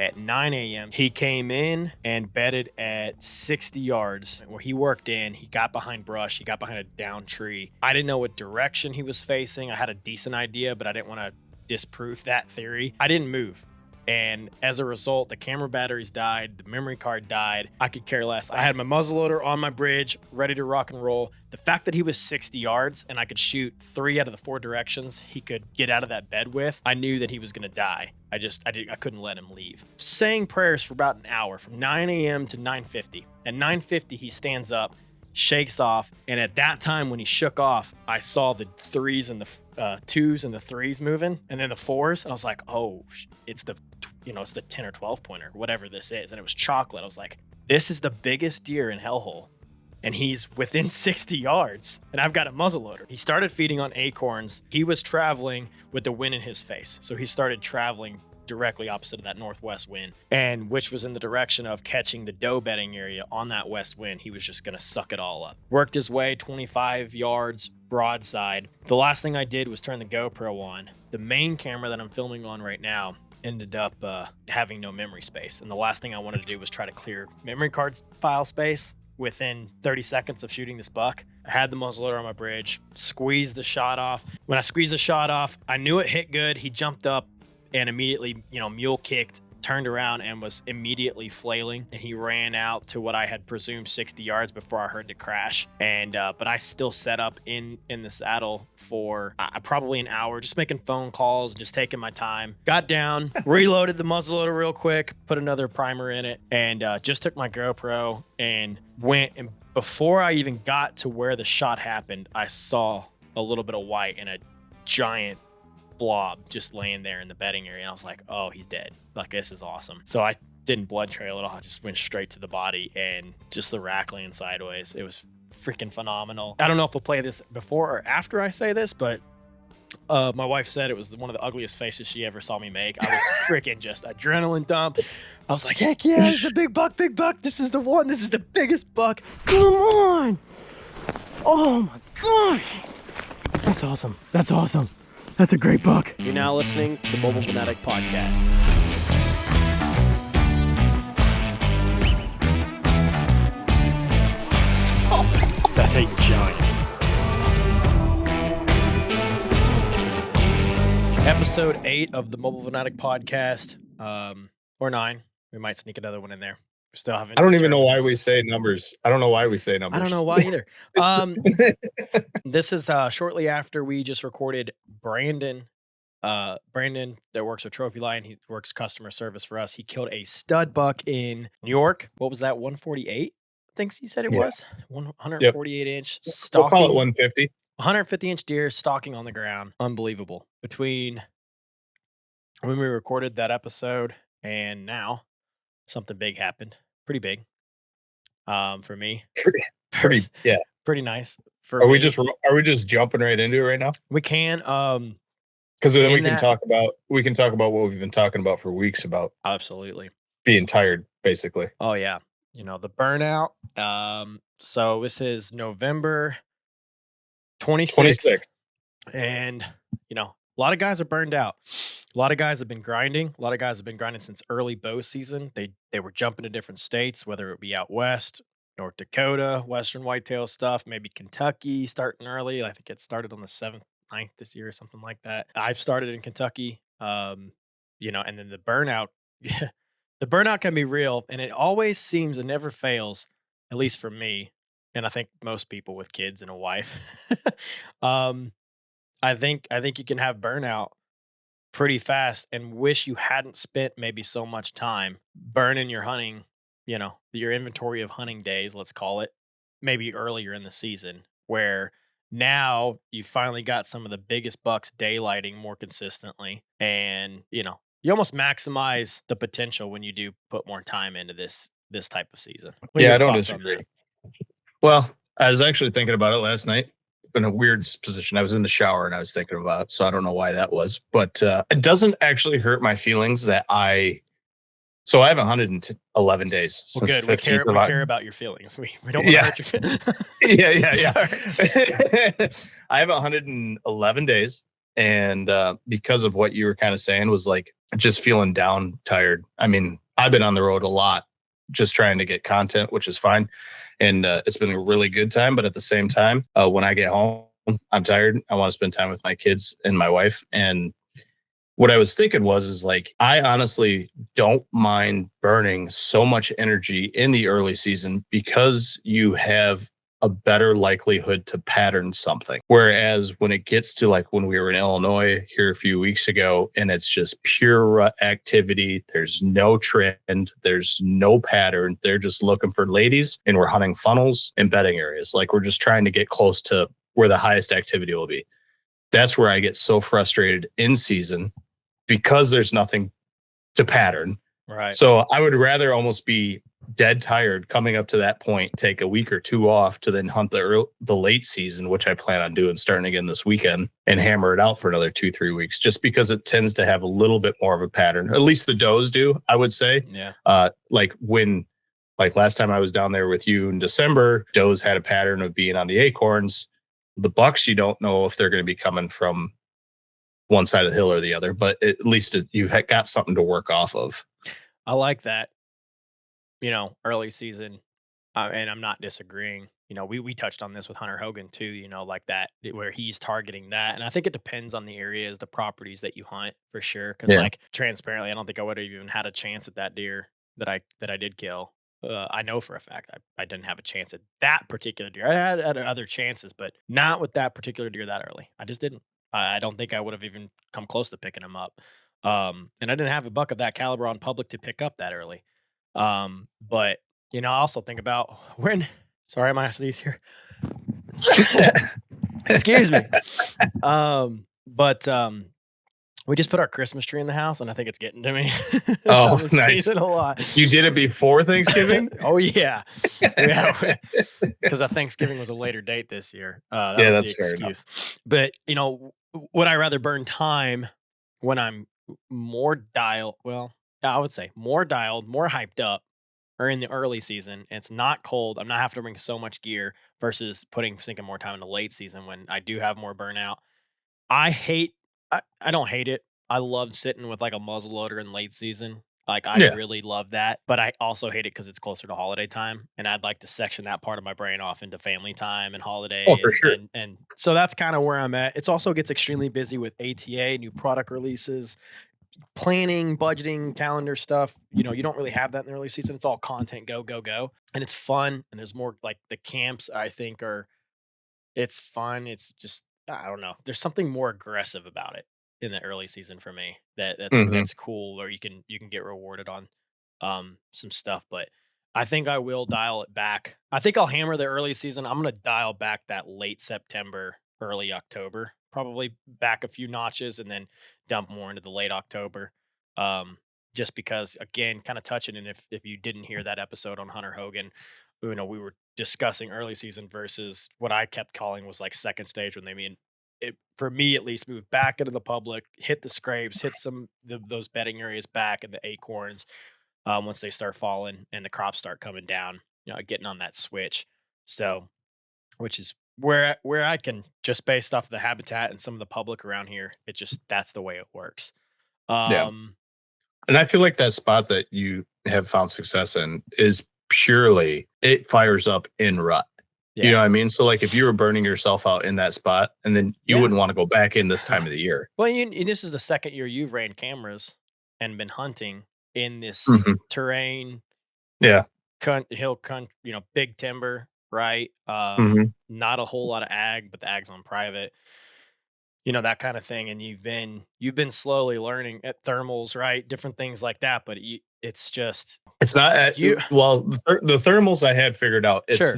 at 9 a.m. He came in and bedded at 60 yards where he worked in. He got behind brush. He got behind a down tree. I didn't know what direction he was facing. I had a decent idea, but I didn't want to disprove that theory. I didn't move. And as a result, the camera batteries died, the memory card died. I could care less. I had my muzzleloader on my bridge, ready to rock and roll. The fact that he was 60 yards and I could shoot 3 out of the 4 directions he could get out of that bed with, I knew that he was going to die. I couldn't let him leave. Saying prayers for about an hour, from 9 a.m. to 9:50. At 9:50, he stands up, shakes off, and at that time when he shook off, I saw the 3s and the 2s and the 3s moving, and then the 4s, and I was like, oh, it's the 10 or 12 pointer, whatever this is, and it was chocolate. I was like, this is the biggest deer in Hellhole, and he's within 60 yards, and I've got a muzzleloader. He started feeding on acorns. He was traveling with the wind in his face, so he started traveling directly opposite of that northwest wind, and which was in the direction of catching the doe bedding area on that west wind. He was just going to suck it all up. Worked his way 25 yards broadside. The last thing I did was turn the GoPro on. The main camera that I'm filming on right now ended up having no memory space, and the last thing I wanted to do was try to clear memory card file space within 30 seconds of shooting this buck. I had the muzzleloader on my bridge, squeezed the shot off. When I squeezed the shot off, I knew it hit good. He jumped up and immediately, mule kicked, turned around and was immediately flailing. And he ran out to what I had presumed 60 yards before I heard the crash. And, but I still set up in the saddle for probably an hour, just making phone calls, just taking my time. Got down, reloaded the muzzleloader real quick, put another primer in it, and just took my GoPro and went. And before I even got to where the shot happened, I saw a little bit of white and a giant blob just laying there in the bedding area, and I was like, oh, he's dead. Like, this is awesome. So I didn't blood trail at all. I just went straight to the body and just the rattling sideways. It was freaking phenomenal. I don't know if we'll play this before or after I say this, but my wife said it was one of the ugliest faces she ever saw me make. I was freaking just adrenaline dump. I was like, heck yeah, this is a big buck. This is the one. This is the biggest buck. Come on. Oh my gosh. That's awesome. That's a great buck. You're now listening to the Mobile Venatic podcast. That's a giant. Episode 8 of the Mobile Venatic podcast, or 9. We might sneak another one in there. We still haven't. I don't even know why we say numbers. I don't know why we say numbers. I don't know why either. This is shortly after we just recorded Brandon that works with Trophyline. He works customer service for us. He killed a stud buck in New York. What was that? 148? I think he said it was 148 inch stalking. We'll call it 150. 150 inch deer stalking on the ground. Unbelievable. Between when we recorded that episode and now, something big happened. Pretty big. For me. Pretty nice. Are we just jumping right into it right now? We can. Because then we can talk about what we've been talking about for weeks about. Absolutely. Being tired, basically. Oh yeah. The burnout. So this is November 26th. And a lot of guys are burned out. A lot of guys have been grinding. A lot of guys have been grinding since early bow season. They were jumping to different states, whether it be out west, North Dakota, Western whitetail stuff, maybe Kentucky starting early. I think it started on the 7th, 9th this year or something like that. I've started in Kentucky, and then the burnout. The burnout can be real, and it always seems, it never fails, at least for me, and I think most people with kids and a wife. I think you can have burnout pretty fast and wish you hadn't spent maybe so much time burning your hunting, your inventory of hunting days, let's call it, maybe earlier in the season, where now you finally got some of the biggest bucks daylighting more consistently, and you almost maximize the potential when you do put more time into this type of season. Yeah, I don't disagree. Well, I was actually thinking about it last night. In a weird position. I was in the shower and I was thinking about it, so I don't know why that was, but it doesn't actually hurt my feelings that I have 111 days. Well, good. We care about your feelings. We don't want to hurt your feelings. Yeah. I have 111 days, and because of what you were kind of saying was like just feeling down, tired. I mean, I've been on the road a lot, just trying to get content, which is fine. And it's been a really good time. But at the same time, when I get home, I'm tired. I want to spend time with my kids and my wife. And what I was thinking is like, I honestly don't mind burning so much energy in the early season because you have a better likelihood to pattern something. Whereas when it gets to like when we were in Illinois here a few weeks ago, and it's just pure rut activity, there's no trend, there's no pattern. They're just looking for ladies, and we're hunting funnels and bedding areas. Like we're just trying to get close to where the highest activity will be. That's where I get so frustrated in season because there's nothing to pattern. Right. So I would rather almost be dead tired coming up to that point, take a week or two off to then hunt the late season, which I plan on doing starting again this weekend, and hammer it out for another 2-3 weeks, just because it tends to have a little bit more of a pattern. At least the does do, I would say. Yeah. Like last time I was down there with you in December, does had a pattern of being on the acorns. The bucks, you don't know if they're going to be coming from one side of the hill or the other, but at least you've got something to work off of. I like that. Early season, and I'm not disagreeing. We touched on this with Hunter Hogan too, like that, where he's targeting that. And I think it depends on the areas, the properties that you hunt for sure. Cause like transparently, I don't think I would have even had a chance at that deer that I did kill. I know for a fact I didn't have a chance at that particular deer. I had other chances, but not with that particular deer that early. I just didn't. I don't think I would have even come close to picking him up. And I didn't have a buck of that caliber on public to pick up that early. But I also think about when. Sorry, my sneeze here. Excuse me. But we just put our Christmas tree in the house, and I think it's getting to me. Oh, nice! A lot. You did it before Thanksgiving? Oh yeah, yeah. Because Thanksgiving was a later date this year. That was that's the excuse. But would I rather burn time when I'm more dialed? Well, I would say more dialed, more hyped up, or in the early season. And it's not cold. I'm not having to bring so much gear versus sinking more time in the late season when I do have more burnout. I don't hate it. I love sitting with like a muzzle loader in late season. Like I really love that, but I also hate it because it's closer to holiday time, and I'd like to section that part of my brain off into family time and holiday. Oh, for sure. And so that's kind of where I'm at. It's also gets extremely busy with ATA, new product releases, planning, budgeting, calendar stuff. You don't really have that in the early season. It's all content, go, and it's fun. And there's more like the camps. I think it's fun. It's just I don't know. There's something more aggressive about it in the early season for me that's cool, or you can get rewarded on some stuff. But I think I will dial it back. I think I'll hammer the early season. I'm gonna dial back that late September, early October, probably back a few notches, and then dump more into the late October. Just because again, kind of touching, and if you didn't hear that episode on Hunter Hogan, we were discussing early season versus what I kept calling was like second stage, when they mean it, for me at least, move back into the public, hit the scrapes, hit those bedding areas back and the acorns once they start falling and the crops start coming down, getting on that switch. So, which is where I can, just based off the habitat and some of the public around here, that's the way it works. And I feel like that spot that you have found success in is purely, it fires up in rut. Yeah. You know what I mean? So like if you were burning yourself out in that spot, and then you wouldn't want to go back in this time of the year. Well, this is the second year you've ran cameras and been hunting in this terrain. Yeah. Hill, big timber, right? Not a whole lot of ag, but the ag's on private. That kind of thing. And you've been slowly learning at thermals, right? Different things like that. But it's not the thermals I had figured out. It's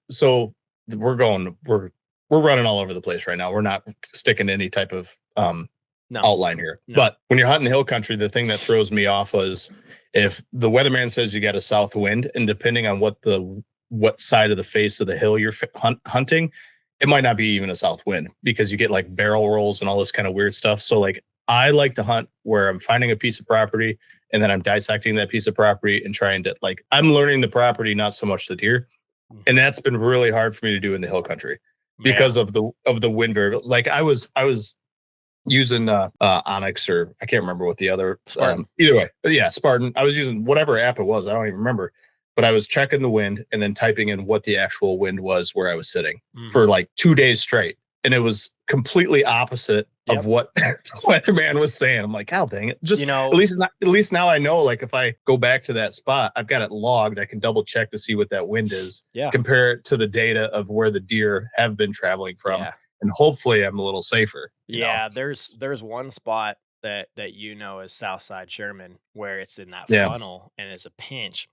so we're running all over the place right now. We're not sticking to any type of outline here. No. But when you're hunting hill country, the thing that throws me off was if the weatherman says you got a south wind, and depending on what side of the face of the hill you're hunting, it might not be even a south wind, because you get like barrel rolls and all this kind of weird stuff. So like I like to hunt where I'm finding a piece of property, and then I'm dissecting that piece of property and trying to, like, I'm learning the property, not so much the deer. And that's been really hard for me to do in the hill country because of the wind variables. Like I was using Onyx, or I can't remember what the other Spartan. Either way, but yeah, Spartan. I was using whatever app it was. I don't even remember, but I was checking the wind and then typing in what the actual wind was where I was sitting for like 2 days straight, and it was completely opposite of what weatherman was saying. I'm like, oh dang it! Just at least now I know. Like if I go back to that spot, I've got it logged. I can double check to see what that wind is. Yeah. Compare it to the data of where the deer have been traveling from. Yeah. And hopefully I'm a little safer. Yeah, there's one spot that is Southside Sherman where it's in that funnel and it's a pinch,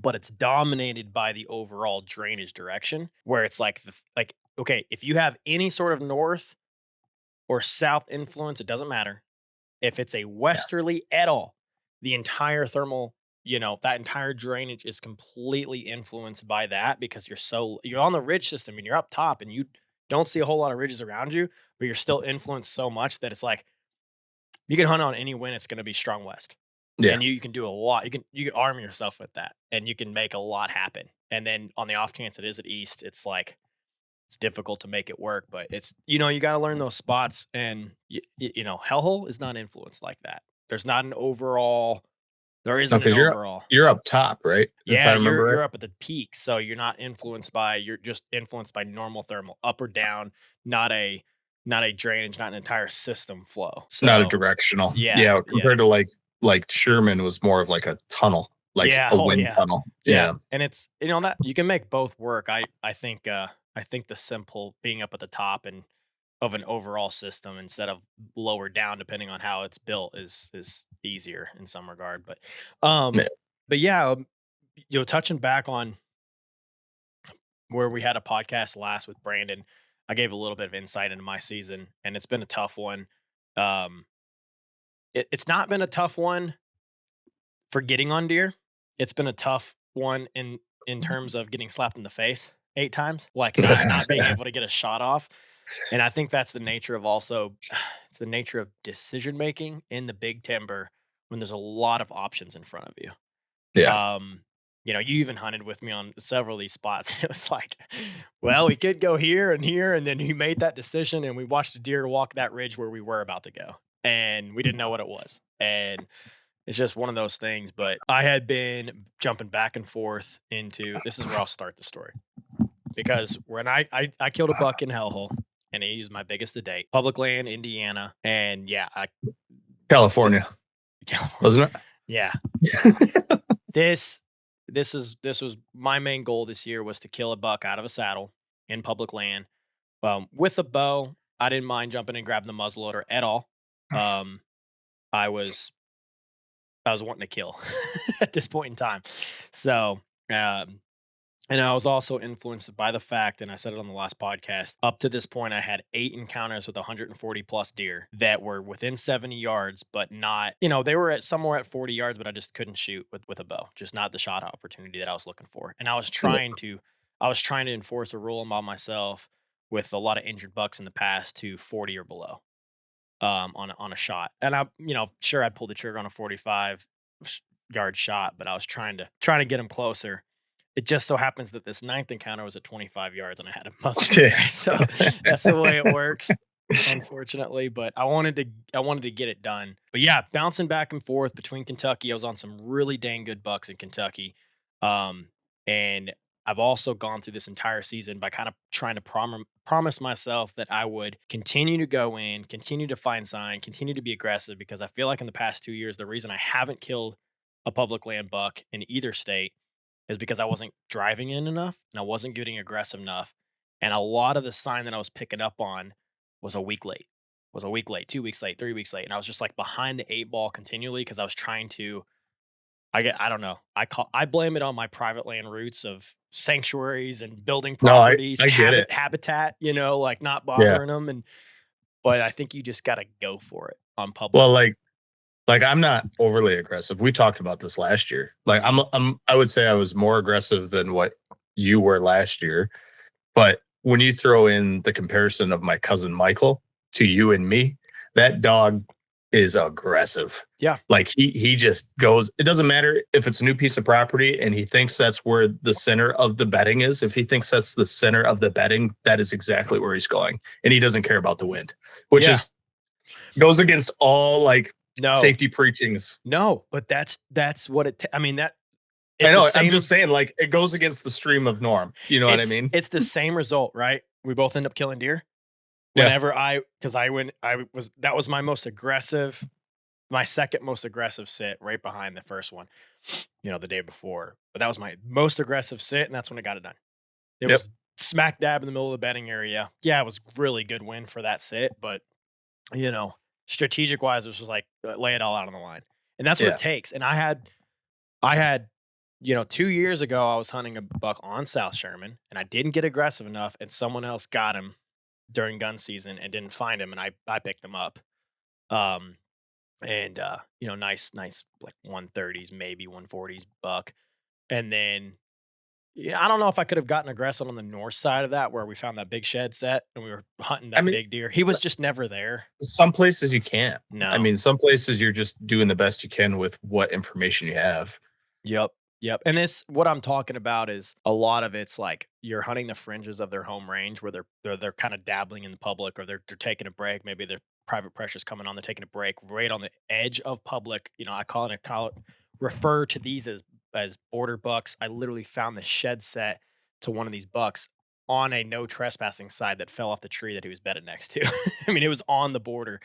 but it's dominated by the overall drainage direction where it's like okay, if you have any sort of north or south influence, it doesn't matter. If it's a westerly at all, the entire thermal, that entire drainage is completely influenced by that because you're on the ridge system and you're up top and you don't see a whole lot of ridges around you, but you're still influenced so much that it's like you can hunt on any wind, it's going to be strong west. Yeah. And you can do a lot. You can arm yourself with that and you can make a lot happen. And then on the off chance it is at east, it's like it's difficult to make it work, but it's you got to learn those spots. And Hellhole is not influenced like that. There's not an overall. There isn't an overall. You're up top, right? Yeah, you're up at the peak, so you're not influenced by. You're just influenced by normal thermal, up or down, not a drainage, not an entire system flow. So, not a directional. Yeah. Compared to like Sherman was more of like a tunnel, like a wind tunnel. Yeah, and it's that you can make both work. I think the simple being up at the top and of an overall system instead of lower down, depending on how it's built, is easier in some regard. But touching back on where we had a podcast last with Brandon, I gave a little bit of insight into my season, and it's been a tough one. It's not been a tough one for getting on deer. It's been a tough one in terms of getting slapped in the face 8 times, like not being able to get a shot off. And I think that's the nature of it's the nature of decision making in the big timber when there's a lot of options in front of you. Yeah. You even hunted with me on several of these spots. It was like, well, we could go here, and then he made that decision, and we watched the deer walk that ridge where we were about to go, and we didn't know what it was. And it's just one of those things. But I had been jumping back and forth into this is where I'll start the story, because when I killed a buck in Hellhole. And I used my biggest to date. Public land, Indiana, and California, wasn't it? Yeah. This was my main goal this year, was to kill a buck out of a saddle in public land. With a bow, I didn't mind jumping and grabbing the muzzleloader at all. I was wanting to kill at this point in time. So, and I was also influenced by the fact, and I said it on the last podcast, up to this point, I had 8 encounters with 140 plus deer that were within 70 yards, but not, they were somewhere at 40 yards, but I just couldn't shoot with a bow, just not the shot opportunity that I was looking for. And I was trying to enforce a rule about myself with a lot of injured bucks in the past to 40 or below on a shot. And I, sure, I'd pull the trigger on a 45 yard shot, but I was trying to get him closer. It just so happens that this 9th encounter was at 25 yards and I had a muzzle. So that's the way it works, unfortunately. But I wanted to get it done. But yeah, bouncing back and forth between Kentucky. I was on some really dang good bucks in Kentucky. And I've also gone through this entire season by kind of trying to promise myself that I would continue to go in, continue to find sign, continue to be aggressive, because I feel like in the past 2 years, the reason I haven't killed a public land buck in either state is because I wasn't driving in enough and I wasn't getting aggressive enough. And a lot of the sign that I was picking up on was a week late, 2 weeks late, 3 weeks late. And I was just like behind the 8 ball continually because I was trying to, I don't know. I blame it on my private land roots of sanctuaries and building properties, habitat, like not bothering them. But I think you just got to go for it on public. Well, like I'm not overly aggressive. We talked about this last year. Like I would say I was more aggressive than what you were last year. But when you throw in the comparison of my cousin Michael to you and me, that dog is aggressive. Yeah. Like he just goes, it doesn't matter if it's a new piece of property and he thinks that's where the center of the bedding is. If he thinks that's the center of the bedding, that is exactly where he's going. And he doesn't care about the wind, which is Goes against all like No, safety preachings. no, but that's what I mean, that I it's the know. I'm just same. saying, like, it goes against the stream of norm. You know what I mean? It's the same result, right? We both end up killing deer. Yeah. Whenever because I was that was my most aggressive, my second most aggressive sit, right behind the first one, the day before. But that was my most aggressive sit, and that's when I got it done. It Yep. was smack dab in the middle of the bedding area. Yeah, it was really good win for that sit, but strategic wise, it was just like lay it all out on the line, and that's what it Yeah. takes. And I had 2 years ago, I was hunting a buck on South Sherman, and I didn't get aggressive enough, and someone else got him during gun season and didn't find him, and I picked him up. Um, and nice like 130s, maybe 140s buck. And then I don't know if I could have gotten aggressive on the north side of that where we found that big shed set and we were hunting I that mean, big deer. He was just never there. some places you can't. I No. mean, some places you're just doing the best you can with what information you have. Yep. Yep. And what I'm talking about is a lot of it's like you're hunting the fringes of their home range where they're kind of dabbling in the public, or they're taking a break. Maybe their private pressure's coming on, they're taking a break right on the edge of public. I call it refer to these as border bucks. I literally found the shed set to one of these bucks on a no trespassing side that fell off the tree that he was bedded next to. I mean, it was on the border.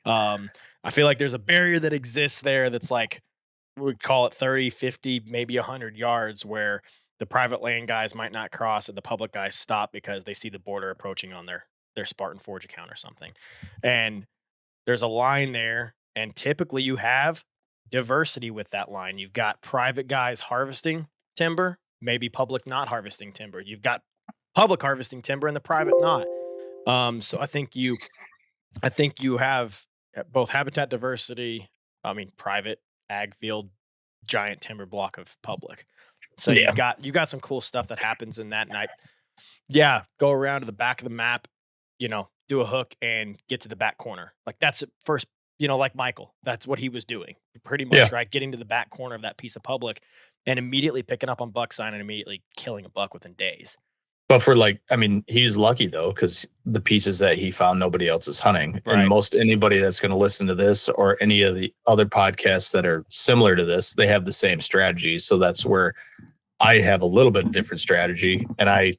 I feel like there's a barrier that exists there that's like, we call it 30, 50, maybe 100 yards where the private land guys might not cross and the public guys stop because they see the border approaching on their Spartan Forge account or something. And there's a line there, and typically you have diversity with that line. You've got private guys harvesting timber, maybe public not harvesting timber. You've got public harvesting timber and the private not. So I think you have both habitat diversity. I mean, private ag field, giant timber block of public. So Yeah. you got some cool stuff that happens in that night. Yeah, go around to the back of the map, do a hook and get to the back corner. Like that's at first, like Michael, that's what he was doing pretty much, Yeah. right? Getting to the back corner of that piece of public and immediately picking up on buck sign and immediately killing a buck within days. But for he's lucky though, because the pieces that he found, nobody else is hunting. Right. And most anybody that's going to listen to this or any of the other podcasts that are similar to this, they have the same strategy. So that's where I have a little bit different strategy, and I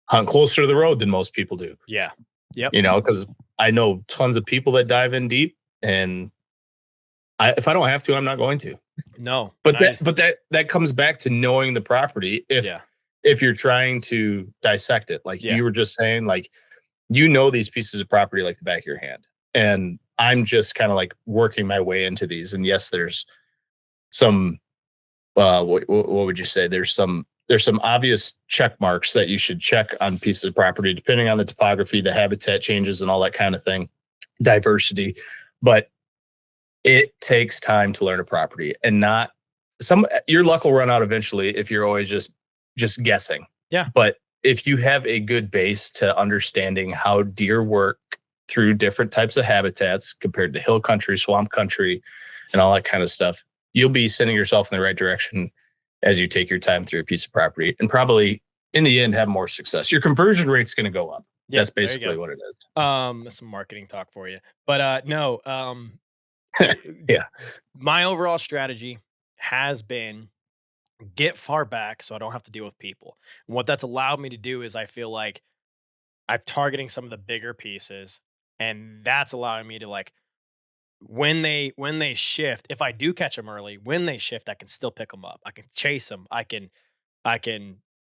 hunt closer to the road than most people do. Yeah. Yep. Because I know tons of people that dive in deep, and if I don't have to, I'm not going to. No. But that comes back to knowing the property. If you're trying to dissect it, like you were just saying, like, these pieces of property like the back of your hand. And I'm just kind of like working my way into these. And yes, there's some, what would you say? There's some obvious check marks that you should check on pieces of property, depending on the topography, the habitat changes and all that kind of thing, diversity. But it takes time to learn a property, and your luck will run out eventually if you're always just guessing. Yeah. But if you have a good base to understanding how deer work through different types of habitats compared to hill country, swamp country, and all that kind of stuff, you'll be sending yourself in the right direction as you take your time through a piece of property, and probably in the end have more success. Your conversion rate's going to go up. Yeah, that's basically what it is. Some marketing talk for you. But no, yeah. My overall strategy has been get far back so I don't have to deal with people. And what that's allowed me to do is I feel like I'm targeting some of the bigger pieces, and that's allowing me to, like, when they shift, if I do catch them early, when they shift, I can still pick them up. I can chase them. I can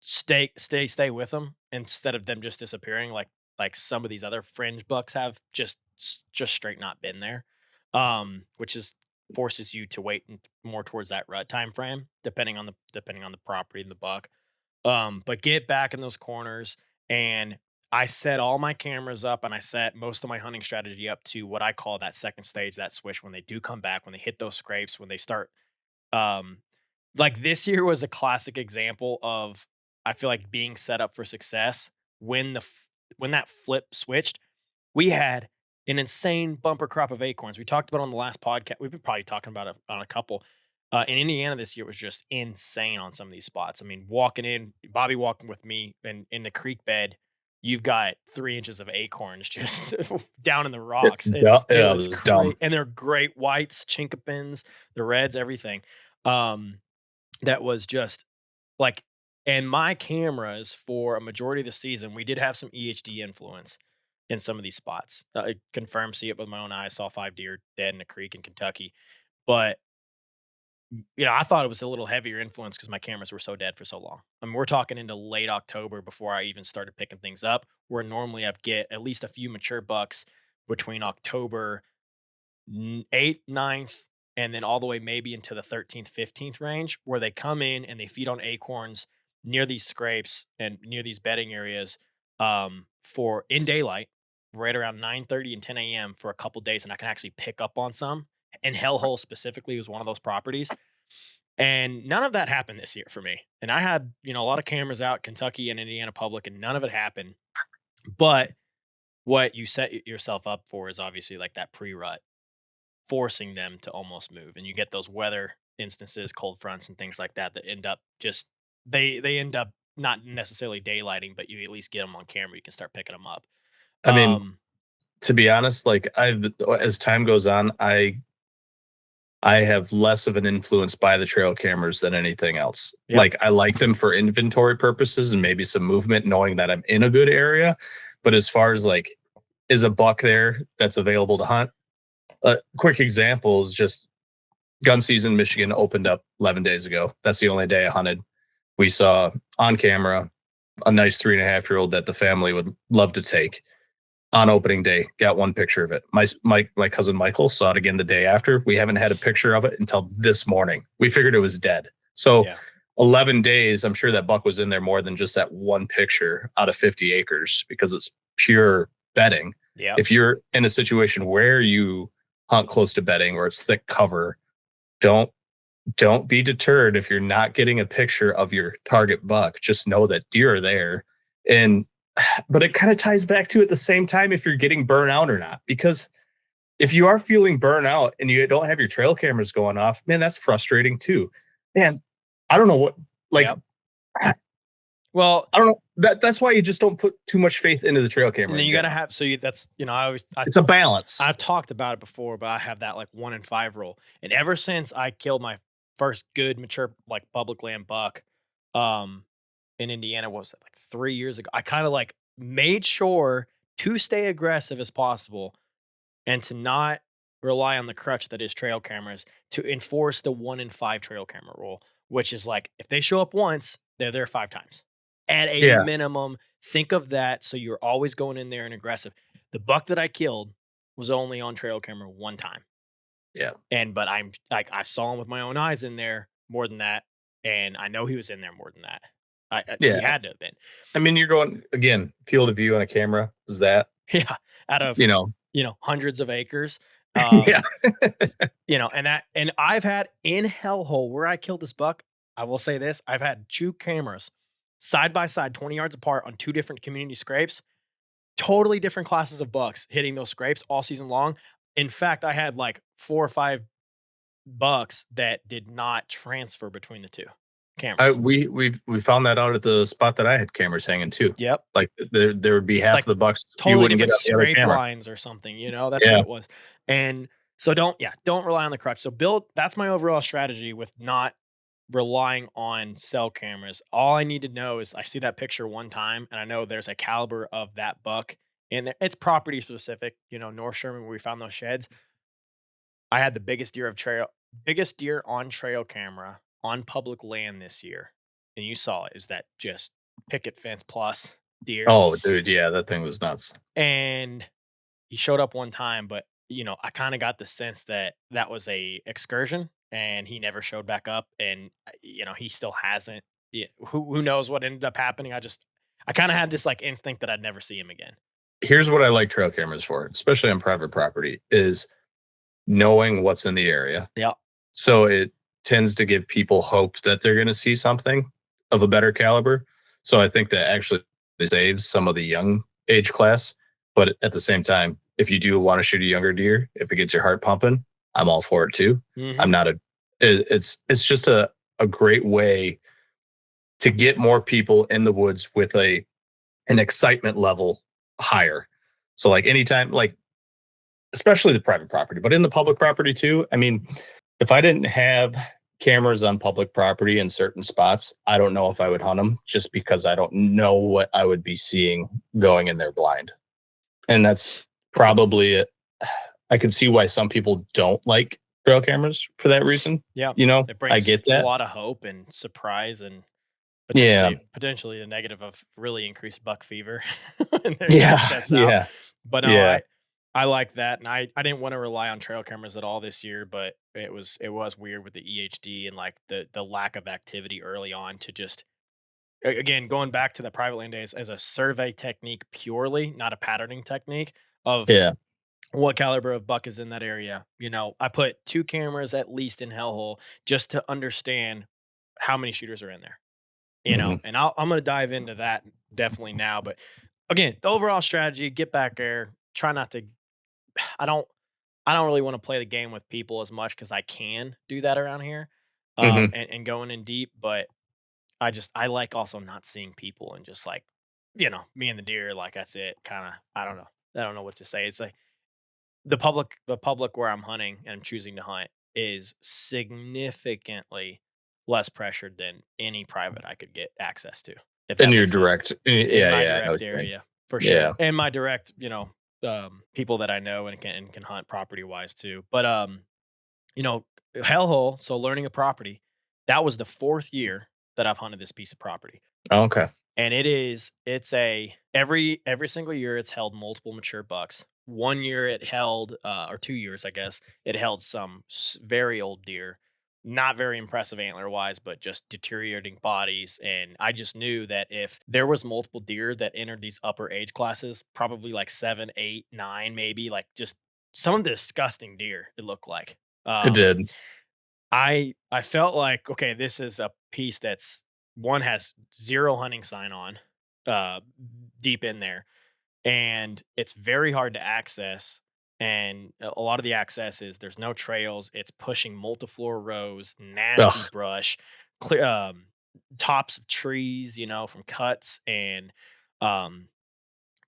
stay with them instead of them just disappearing like some of these other fringe bucks have just straight not been there. Which forces you to wait more towards that rut time frame, depending on the property and the buck. But get back in those corners, and I set all my cameras up, and I set most of my hunting strategy up to what I call that second stage, that swish, when they do come back, when they hit those scrapes, when they start. Like this year was a classic example of, I feel like, being set up for success when that flip switched. We had an insane bumper crop of acorns. We talked about it on the last podcast. We've been probably talking about it on a couple. In Indiana this year was just insane on some of these spots. I mean, Bobby walking with me in the creek bed you've got 3 inches of acorns just down in the It's rocks. dumb. It Yeah, it was was dumb. great. And they're great whites, chinkapins, the reds, everything. Um, that was just like, and my cameras for a majority of the season, we did have some EHD influence in some of these spots. I confirmed, see it with my own eyes, saw 5 deer dead in a creek in Kentucky. But I thought it was a little heavier influence because my cameras were so dead for so long. I mean, we're talking into late October before I even started picking things up. Where normally I'd get at least a few mature bucks between October 8th, 9th, and then all the way maybe into the 13th, 15th range, where they come in and they feed on acorns near these scrapes and near these bedding areas for in daylight, right around 9:30 and 10 a.m. for a couple days, and I can actually pick up on some. And Hellhole specifically was one of those properties. And none of that happened this year for me. And I had, a lot of cameras out, Kentucky and Indiana public, and none of it happened. But what you set yourself up for is obviously like that pre-rut, forcing them to almost move. And you get those weather instances, cold fronts and things like that that end up just they end up not necessarily daylighting, but you at least get them on camera. You can start picking them up. I mean, Um, to be honest, like as time goes on, I have less of an influence by the trail cameras than anything else. Yep. Like I like them for inventory purposes and maybe some movement, knowing that I'm in a good area. But as far as like, is a buck there that's available to hunt? A quick example is just gun season. Michigan opened up 11 days ago. That's the only day I hunted. We saw on camera a nice 3.5-year-old that the family would love to take. On opening day, got one picture of it. My cousin Michael saw it again the day after. We haven't had a picture of it until this morning. We figured it was dead. So yeah. 11 days, I'm sure that buck was in there more than just that one picture out of 50 acres because it's pure bedding. Yeah. If you're in a situation where you hunt close to bedding or it's thick cover, don't be deterred if you're not getting a picture of your target buck. Just know that deer are there. But it kind of ties back to at the same time if you're getting burnout or not, because if you are feeling burnout and you don't have your trail cameras going off, man, that's frustrating too. Man, I don't know what, like, Yep. Well, I don't know. That's why you just don't put too much faith into the trail camera. and then you got to have, that's, it's a balance. I've talked about it before, but I have that like 1 in 5 rule. And ever since I killed my first good mature, like public land buck, in Indiana, what was it, like 3 years ago? I kind of like made sure to stay aggressive as possible and to not rely on the crutch that is trail cameras to enforce the 1 in 5 trail camera rule, which is like if they show up once, they're there 5 times at a minimum. Think of that. So you're always going in there and aggressive. The buck that I killed was only on trail camera 1 time. Yeah. But I'm like, I saw him with my own eyes in there more than that. And I know he was in there more than that. He had to have been. I mean, you're going again, field of view on a camera is that, out of, hundreds of acres. Yeah. And I've had in Hellhole where I killed this buck. I will say this. I've had 2 cameras side by side, 20 yards apart on 2 different community scrapes, totally different classes of bucks hitting those scrapes all season long. In fact, I had like 4 or 5 bucks that did not transfer between the 2 cameras. We found that out at the spot that I had cameras hanging too. Yep. Like there would be half Like, the bucks totally you wouldn't different get out the other scrape camera. lines or something, that's what it was. And so don't rely on the crutch. So that's my overall strategy with not relying on cell cameras. All I need to know is I see that picture 1 time and I know there's a caliber of that buck in there. It's property specific, North Sherman where we found those sheds. I had the biggest deer on trail camera on public land this year. And you saw it. Is that just picket fence plus deer? Oh, dude. Yeah. That thing was nuts. And he showed up 1 time, but I kind of got the sense that was a excursion and he never showed back up. And, he still hasn't. Yeah, who knows what ended up happening? I kind of had this like instinct that I'd never see him again. Here's what I like trail cameras for, especially on private property, is knowing what's in the area. Yeah. So it tends to give people hope that they're going to see something of a better caliber. So I think that actually saves some of the young age class. But at the same time, if you do want to shoot a younger deer, if it gets your heart pumping, I'm all for it too. Mm-hmm. I'm not it's just a great way to get more people in the woods with a and excitement level higher. So like anytime, like especially the private property, but in the public property too. I mean, if I didn't have cameras on public property in certain spots, I don't know if I would hunt them just because I don't know what I would be seeing going in there blind. And that's It's probably it. I can see why some people don't like trail cameras for that reason. Yeah, You know, it I brings get a that. lot of hope and surprise and Yeah. potentially the negative of really increased buck fever and their Yeah. steps out. Yeah. But no, Yeah. I like that, and I didn't want to rely on trail cameras at all this year, but it was weird with the EHD and like the lack of activity early on to just again going back to the private land days as a survey technique purely, not a patterning technique of Yeah. what caliber of buck is in that area. You know, I put 2 cameras at least in Hellhole just to understand how many shooters are in there, you know, Mhm. and I'm going to dive into that definitely now. But again, the overall strategy, get back there, try not to, I don't, I don't really want to play the game with people as much because I can do that around here, Mhm. and going in deep. But I like also not seeing people and just like, me and the deer, like that's it. Kind of, I don't know what to say. It's like the public where I'm hunting and I'm choosing to hunt is significantly less pressured than any private I could get access to, if And that you're makes sense. direct. In Yeah. my Yeah. I know what direct you mean. area, for Yeah. sure. And my direct, people that I know and can hunt property wise too. But you know, hellhole, so learning a property, that was the fourth year that I've hunted this piece of property. Okay. And it's every single year it's held multiple mature bucks. One year it held, or 2 years, I guess, it held some very old deer, not very impressive antler wise, but just deteriorating bodies. And I just knew that if there was multiple deer that entered these upper age classes, probably like 7, 8, 9, maybe like just some disgusting deer it looked like. It Um, did. I felt like, okay, this is a piece that's one has 0 hunting sign on, uh, deep in there, and it's very hard to access, and a lot of the access is there's no trails, it's pushing multiflora rows, nasty Ugh. brush, clear, tops of trees, from cuts, and, um,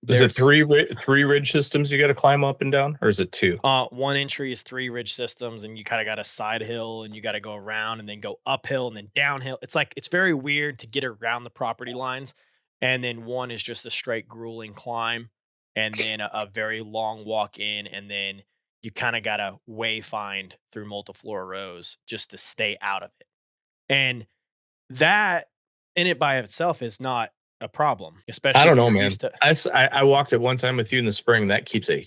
Is it there's three ridge systems you got to climb up and down, or is it two? one entry is 3 ridge systems, and you kinda got a side hill, and you gotta go around and then go uphill and then downhill. It's like it's very weird to get around the property lines, and then one is just a straight grueling climb, and then a very long walk in, and then you kinda gotta wayfind through multiflora rows just to stay out of it. And that in it by itself is not a problem, I especially don't if know, you're man. used to. I walked it one time with you in the spring. That keeps a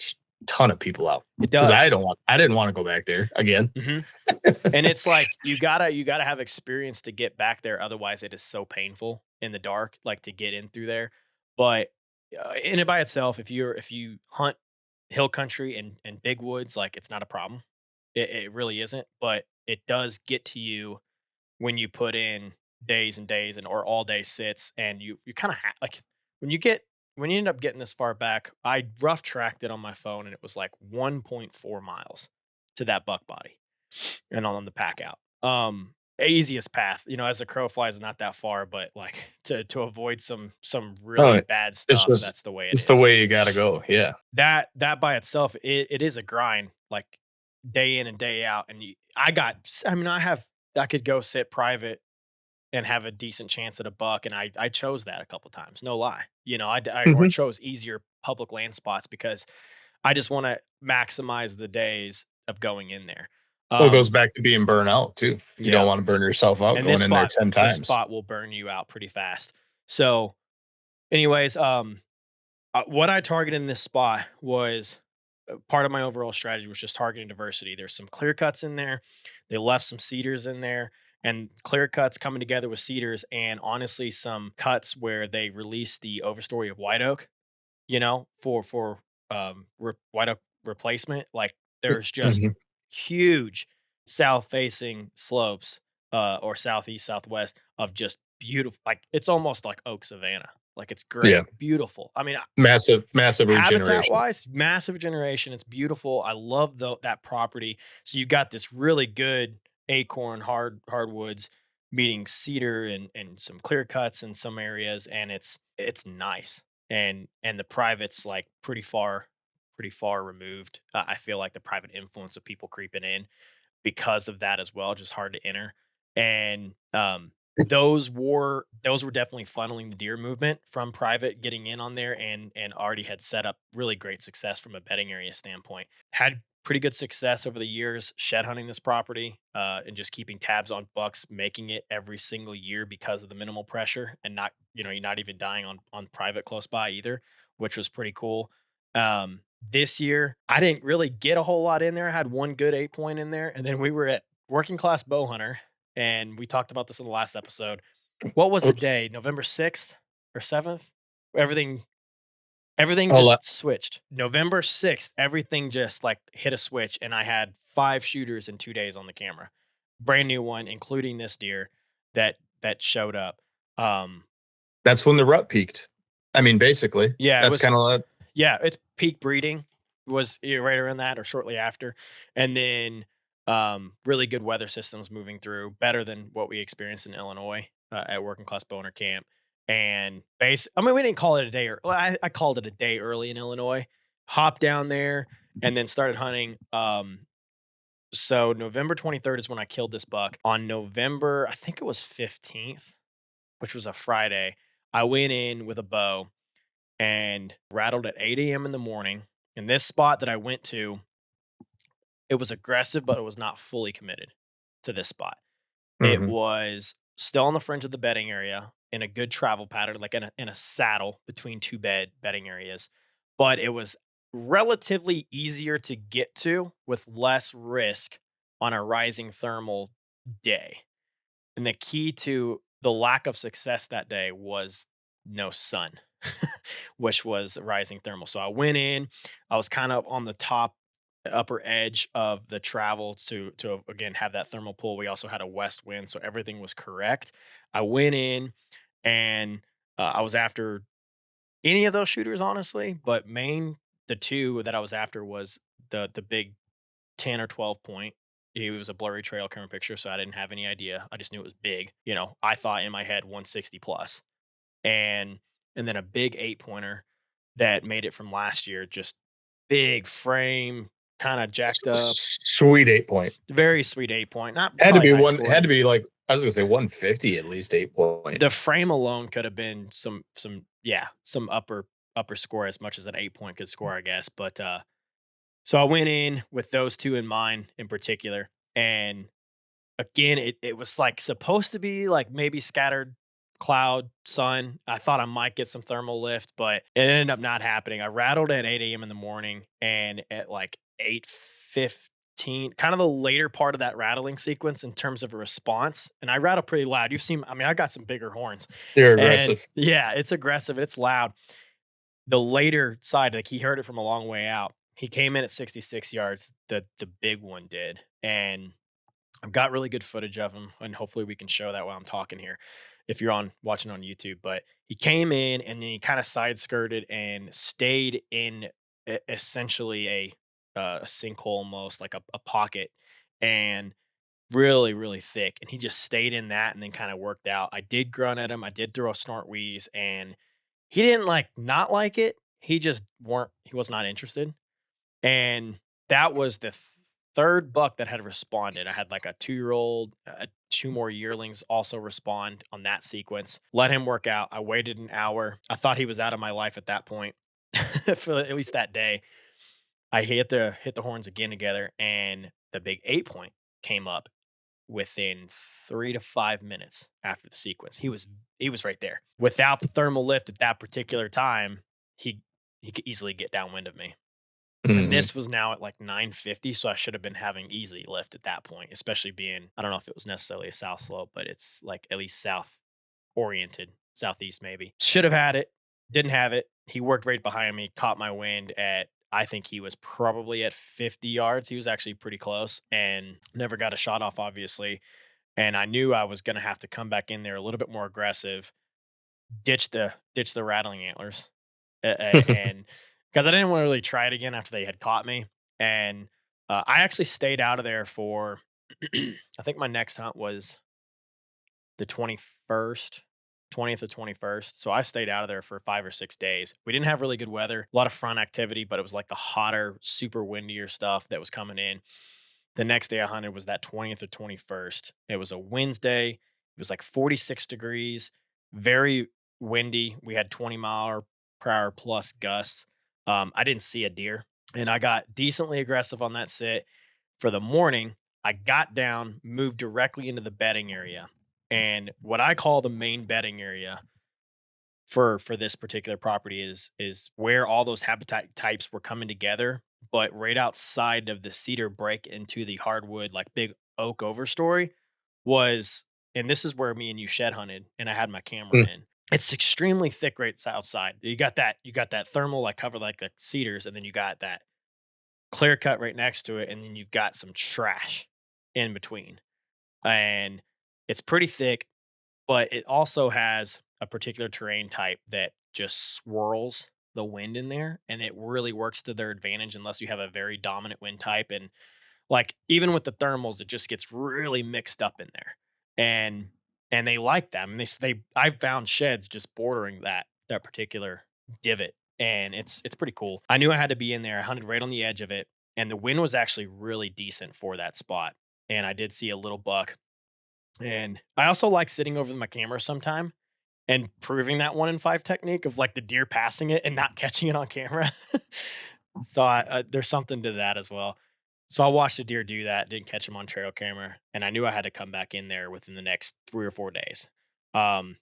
ton of people out It because does. I didn't want to go back there again. Mhm. And it's like you gotta have experience to get back there. Otherwise, it is so painful in the dark, like to get in through there. But in it by itself, if you hunt hill country and big woods, like it's not a problem. It really isn't. But it does get to you when you put in days and days and or all day sits, and you kind of like when you get when you end up getting this far back. I rough tracked it on my phone, and it was like 1.4 miles to that buck body and on the pack out. Easiest path, as the crow flies, not that far, but like to avoid some really Oh, bad it's stuff. just That's the way it it's the is. way you got to go. Yeah. That by itself, it is a grind, like day in and day out. And I could go sit private and have a decent chance at a buck, and I chose that a couple times. No lie, or Hmm. chose easier public land spots because I just want to maximize the days of going in there. Well, it goes Um, back to being burnout too. You don't yeah, want to burn yourself out and going in there 10 this times. spot will burn you out pretty fast. So, anyways, what I targeted in this spot was part of my overall strategy was just targeting diversity. There's some clear cuts in there. They left some cedars in there, and clear cuts coming together with cedars, and honestly, some cuts where they released the overstory of white oak. For white oak replacement. Like there's just Mhm. huge south facing slopes, or southeast southwest of just beautiful. Like it's almost like oak savanna. Like it's Yeah. great, beautiful. I mean, Massive habitat regeneration. wise, massive generation. It's beautiful. I love that property. So you got this really good acorn hardwoods meeting cedar and some clear cuts in some areas, and it's nice. and the private's like pretty far removed. I feel like the private influence of people creeping in because of that as well, just hard to enter. And those were definitely funneling the deer movement from private getting in on there, and already had set up really great success from a bedding area standpoint. Had pretty good success over the years shed hunting this property, and just keeping tabs on bucks, making it every single year because of the minimal pressure, and not, you're not even dying on private close by either, which was pretty cool. This year, I didn't really get a whole lot in there. I had one good 8 point in there, and then we were at Working Class Bow Hunter, and we talked about this in the last episode. What was the Oops. day? November 6th or 7th? Everything everything I'll just switched. November 6th, everything just like hit a switch, and I had 5 shooters in 2 days on the camera. Brand new one, including this deer that showed up. Um, That's when the rut peaked. I mean, basically, yeah, it that's was kind of Yeah, it's peak breeding was, right around that or shortly after. And then really good weather systems moving through, better than what we experienced in Illinois, at Working Class Boner Camp. And I mean, we didn't call it a day, I called it a day early in Illinois. Hopped down there and then started hunting. So November 23rd is when I killed this buck. On November, I think it was 15th, which was a Friday, I went in with a bow and rattled at 8 a.m. in the morning. In this spot that I went to, it was aggressive, but it was not fully committed to this spot. It Mhm. was still on the fringe of the bedding area in a good travel pattern, like in a saddle between two bedding areas. But it was relatively easier to get to with less risk on a rising thermal day. And the key to the lack of success that day was no sun, which was rising thermal. So I went in, I was kind of on the top upper edge of the travel to again have that thermal pull. We also had a west wind, so everything was correct. I went in and I was after any of those shooters, honestly, but the two that I was after was the big 10 or 12 point. He was a blurry trail camera picture, so I didn't have any idea. I just knew it was big. I thought in my head 160 plus. And and then a big 8 pointer that made it from last year, just big frame, kind of jacked up, Sweet 8 point. very sweet 8 point, not Had to probably be high one. Had scoring. to be like I was gonna say 150 at least 8 point. The frame alone could have been some upper score as much as an 8 point could score, I guess. But so I went in with those two in mind in particular. And again, it was like supposed to be like maybe scattered cloud, sun. I thought I might get some thermal lift, but it ended up not happening. I rattled at 8 a.m. in the morning, and at like 8:15, kind of the later part of that rattling sequence in terms of a response. And I rattle pretty loud. I mean, I got some bigger horns. They're And aggressive. yeah, it's aggressive, it's loud. The later side, like he heard it from a long way out. He came in at 66 yards. The big one did. And I've got really good footage of him, and hopefully we can show that while I'm talking here if you're on watching on YouTube. But he came in and then he kind of side skirted and stayed in essentially a sinkhole, almost like a pocket, and really, really thick. And he just stayed in that and then kind of worked out. I did grunt at him. I did throw a snort wheeze, and he didn't like not like it. He was not interested. And that was the third buck that had responded. I had like a 2 year old, two more yearlings also respond on that sequence. Let him work out. I waited an hour. I thought he was out of my life at that point, for at least that day. I hit the horns again together, and the big 8 point came up within 3 to 5 minutes after the sequence. He was right there. Without the thermal lift at that particular time, he he could easily get downwind of me. And Mhm. this was now at like 950, so I should have been having easy lift at that point, especially being, I don't know if it was necessarily a south slope, but it's like at least south oriented, southeast maybe. Should have had it, didn't have it. He worked right behind me, caught my wind at, I think he was probably at 50 yards. He was actually pretty close and never got a shot off, obviously. And I knew I was going to have to come back in there a little bit more aggressive, ditch the rattling antlers, and because I didn't want to really try it again after they had caught me. And I actually stayed out of there for, I think my next hunt was the 21st. 20th to 21st. So I stayed out of there for 5 or 6 days. We didn't have really good weather, a lot of front activity, but it was like the hotter, super windier stuff that was coming in. The next day I hunted was that 20th or 21st. It was a Wednesday. It was like 46 degrees, very windy. We had 20-mile-per-hour plus gusts. I didn't see a deer, and I got decently aggressive on that sit. For the morning, I got down, moved directly into the bedding area. And what I call the main bedding area for this particular property is where all those habitat types were coming together, but right outside of the cedar break into the hardwood, like big oak overstory was, and this is where me and you shed hunted, and I had my camera Mm. in. It's extremely thick right outside. You got that thermal like cover like the cedars, and then you got that clear cut right next to it, and then you've got some trash in between. And it's pretty thick, but it also has a particular terrain type that just swirls the wind in there, and it really works to their advantage unless you have a very dominant wind type. And like even with the thermals, it just gets really mixed up in there. And they like them. And I found sheds just bordering that particular divot. And it's pretty cool. I knew I had to be in there. I hunted right on the edge of it. And the wind was actually really decent for that spot. And I did see a little buck. And I also like sitting over my camera sometime and proving that 1 in 5 technique of like the deer passing it and not catching it on camera. So there's something to that as well. So I watched a deer do that, didn't catch him on trail camera, and I knew I had to come back in there within the next 3 or 4 days. Um,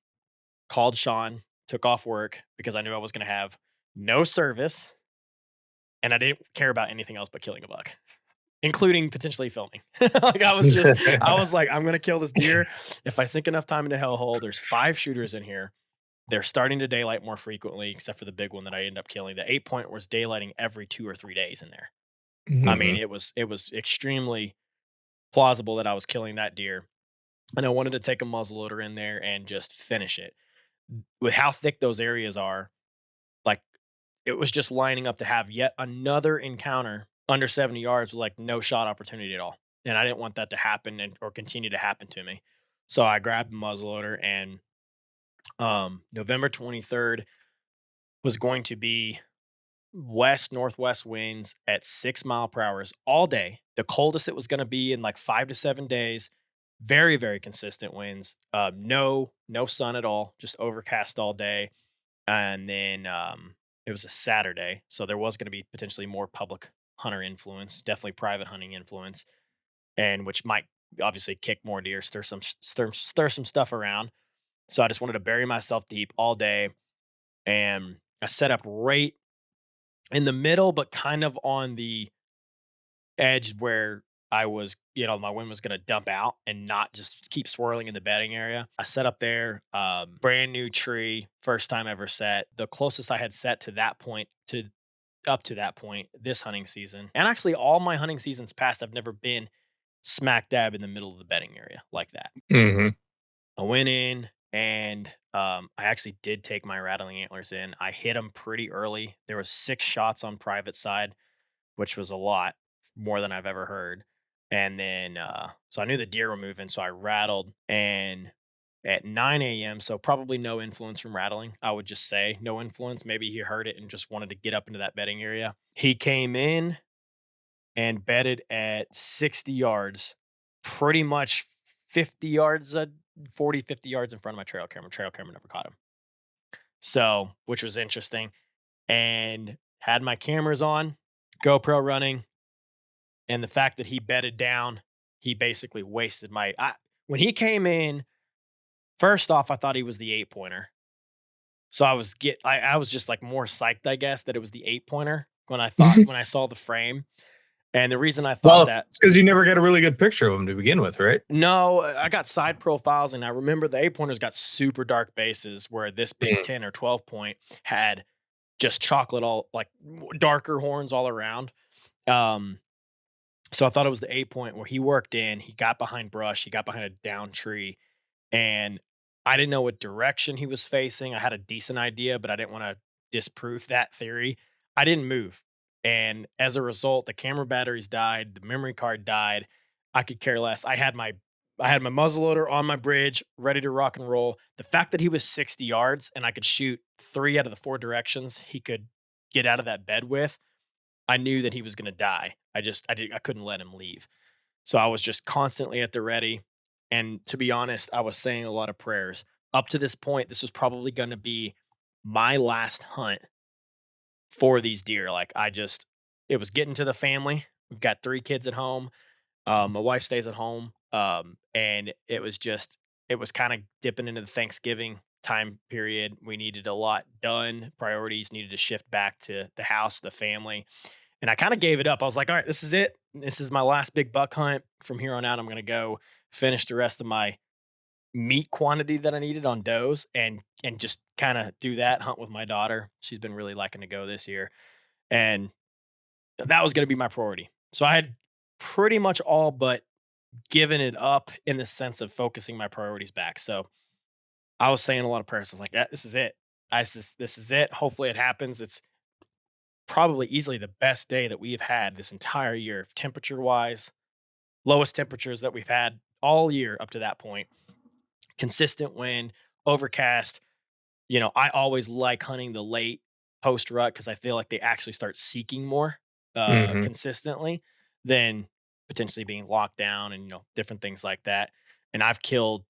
Called Sean, took off work because I knew I was going to have no service, and I didn't care about anything else but killing a buck, including potentially filming. Like I was like, I'm going to kill this deer. If I sink enough time into hellhole, there's 5 shooters in here. They're starting to daylight more frequently, except for the big one that I ended up killing. The 8 point was daylighting every 2 or 3 days in there. I mean, Mhm. it was extremely plausible that I was killing that deer, and I wanted to take a muzzleloader in there and just finish it. With how thick those areas are, like it was just lining up to have yet another encounter under 70 yards with like no shot opportunity at all. And I didn't want that to happen or continue to happen to me. So I grabbed a muzzleloader, and November 23rd was going to be west northwest winds at 6 mile per hour all day. The coldest it was going to be in like 5 to 7 days. Very, very consistent winds. No sun at all, just overcast all day. And then it was a Saturday, so there was going to be potentially more public hunter influence, definitely private hunting influence, and which might obviously kick more deer, stir some stuff around. So I just wanted to bury myself deep all day, and I set up right in the middle, but kind of on the edge where I was, my wind was going to dump out and not just keep swirling in the bedding area. I set up there, brand new tree, first time ever set. The closest I had set to that point, to up to that point this hunting season. And actually, all my hunting seasons past, I've never been smack dab in the middle of the bedding area like that. Mhm. I went in and I actually did take my rattling antlers in. I hit them pretty early. There was 6 shots on private side, which was a lot more than I've ever heard. And then, so I knew the deer were moving, so I rattled. And at 9 a.m., so probably no influence from rattling, I would just say no influence. Maybe he heard it and just wanted to get up into that bedding area. He came in and bedded at 60 yards, pretty much 50 yards, 40, 50 yards in front of my trail camera. Trail camera never caught him. So, which was interesting. And had my cameras on, GoPro running, and the fact that he bedded down, he basically wasted when he came in, first off, I thought he was the 8 pointer. So I was just like more psyched, I guess, that it was the 8 pointer when I saw the frame. And the reason I thought Well, that, it's because you never got a really good picture of him to begin with, right? no, I got side profiles, and I remember the 8 pointers got super dark bases where this big Mm. 10 or 12 point had just chocolate, all like darker horns all around. Um, So I thought it was the 8 point where he worked in, he got behind brush, he got behind a down tree, and I didn't know what direction he was facing. I had a decent idea, but I didn't want to disprove that theory. I didn't move. And as a result, the camera batteries died, the memory card died. I could care less. I had I had my muzzleloader on my bridge, ready to rock and roll. The fact that he was 60 yards and I could shoot 3 out of the 4 directions he could get out of that bed with, I knew that he was gonna die. I couldn't let him leave. So I was just constantly at the ready. And to be honest, I was saying a lot of prayers. Up to this point, this was probably gonna be my last hunt for these deer. It was getting to the family. We've got 3 kids at home. My wife stays at home. And it was kind of dipping into the Thanksgiving time period. We needed a lot done. Priorities needed to shift back to the house, the family. And I kind of gave it up. I was like, all right, this is it. This is my last big buck hunt. From here on out, I'm going to go finish the rest of my meat quantity that I needed on does and just kind of do that hunt with my daughter. She's been really liking to go this year. And that was going to be my priority. So I had pretty much all but given it up in the sense of focusing my priorities back. So I was saying a lot of prayers. I was like, "Yeah, this is it. This is it. Hopefully it happens." It's probably easily the best day that we have had this entire year, temperature wise, lowest temperatures that we've had all year up to that point. Consistent wind, overcast. I always like hunting the late post rut because I feel like they actually start seeking more Hmm. consistently than potentially being locked down and different things like that. And I've killed.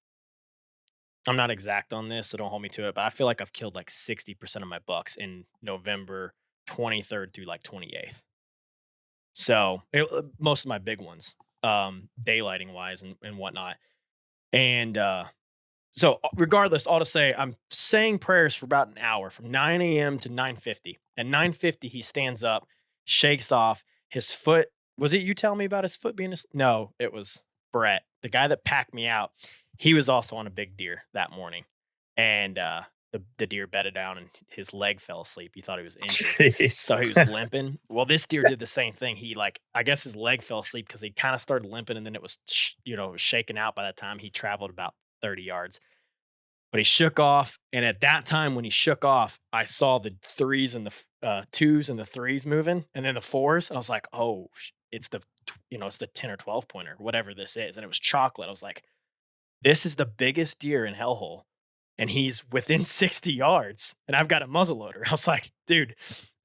I'm not exact on this, so don't hold me to it, but I feel like I've killed like 60% of my bucks in November 23rd through like 28th. So most of my big ones, daylighting wise and whatnot. And regardless, all to say, I'm saying prayers for about an hour from 9 a.m. to 9:50. At 9:50, he stands up, shakes off his foot. Was it you telling me about his foot being? No, it was Brett, the guy that packed me out. He was also on a big deer that morning, and the deer bedded down and his leg fell asleep. He thought he was injured, Jeez. so he was limping. Well, this deer did the same thing. I guess his leg fell asleep because he kind of started limping, and then it was shaken out by the time he traveled about 30 yards. But he shook off, and at that time when he shook off, I saw the threes and the twos and the threes moving, and then the fours, and I was like, "Oh, it's the 10 or 12 pointer, whatever this is," and it was chocolate. I was like, "This is the biggest deer in hellhole, and he's within 60 yards, and I've got a muzzle loader." I was like, "Dude,"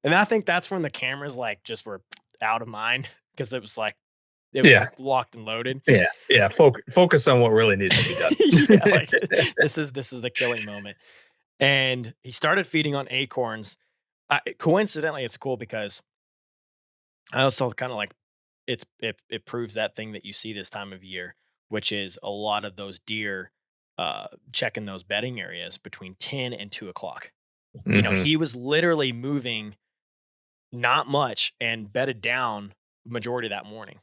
and I think that's when the cameras just were out of mind because it was Yeah. locked and loaded. Yeah. Yeah. Focus on what really needs to be Yeah, done. this is the killing moment. And he started feeding on acorns. Coincidentally, it's cool because I also kind of it proves that thing that you see this time of year, which is a lot of those deer checking those bedding areas between 10 and 2 o'clock. Hmm. He was literally moving not much and bedded down majority of that morning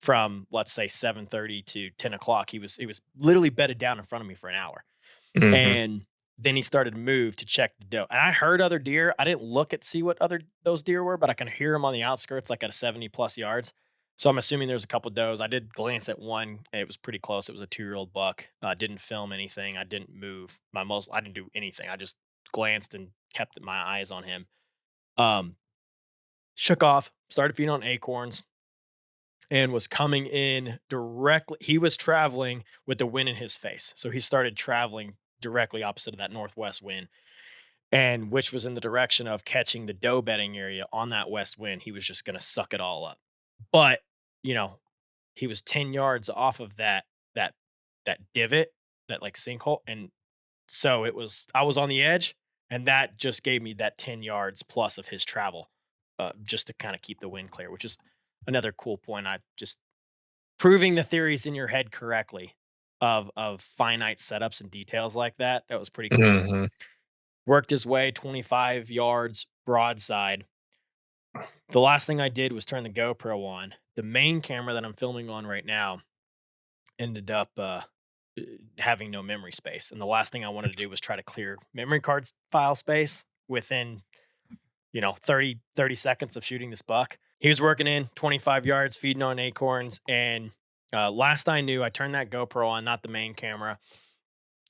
from let's say 7:30 to 10 o'clock. He was literally bedded down in front of me for an hour. Hmm. And then he started to move to check the doe. And I heard other deer. I didn't look at see what other those deer were, but I can hear them on the outskirts, like at a 70 plus yards. So I'm assuming there's a couple does. I did glance at one. It was pretty close. It was a 2-year-old buck. I didn't film anything. I didn't move my muzzle. I didn't do anything. I just glanced and kept my eyes on him. Um, Shook off, started feeding on acorns, and was coming in directly. He was traveling with the wind in his face. So he started traveling directly opposite of that northwest wind, and which was in the direction of catching the doe bedding area on that west wind. He was just going to suck it all up. But, you know, he was 10 yards off of that that divot, that like sinkhole. And so I was on the edge, and that just gave me that 10 yards plus of his travel, just to kind of keep the wind clear, which is another cool point. I just proving the theories in your head correctly of finite setups and details like that. That was pretty cool. Hmm. Worked his way 25 yards broadside. The last thing I did was turn the GoPro on. The main camera that I'm filming on right now ended up having no memory space. And the last thing I wanted to do was try to clear memory cards file space within 30 seconds of shooting this buck. He was working in 25 yards, feeding on acorns. And last I knew, I turned that GoPro on, not the main camera.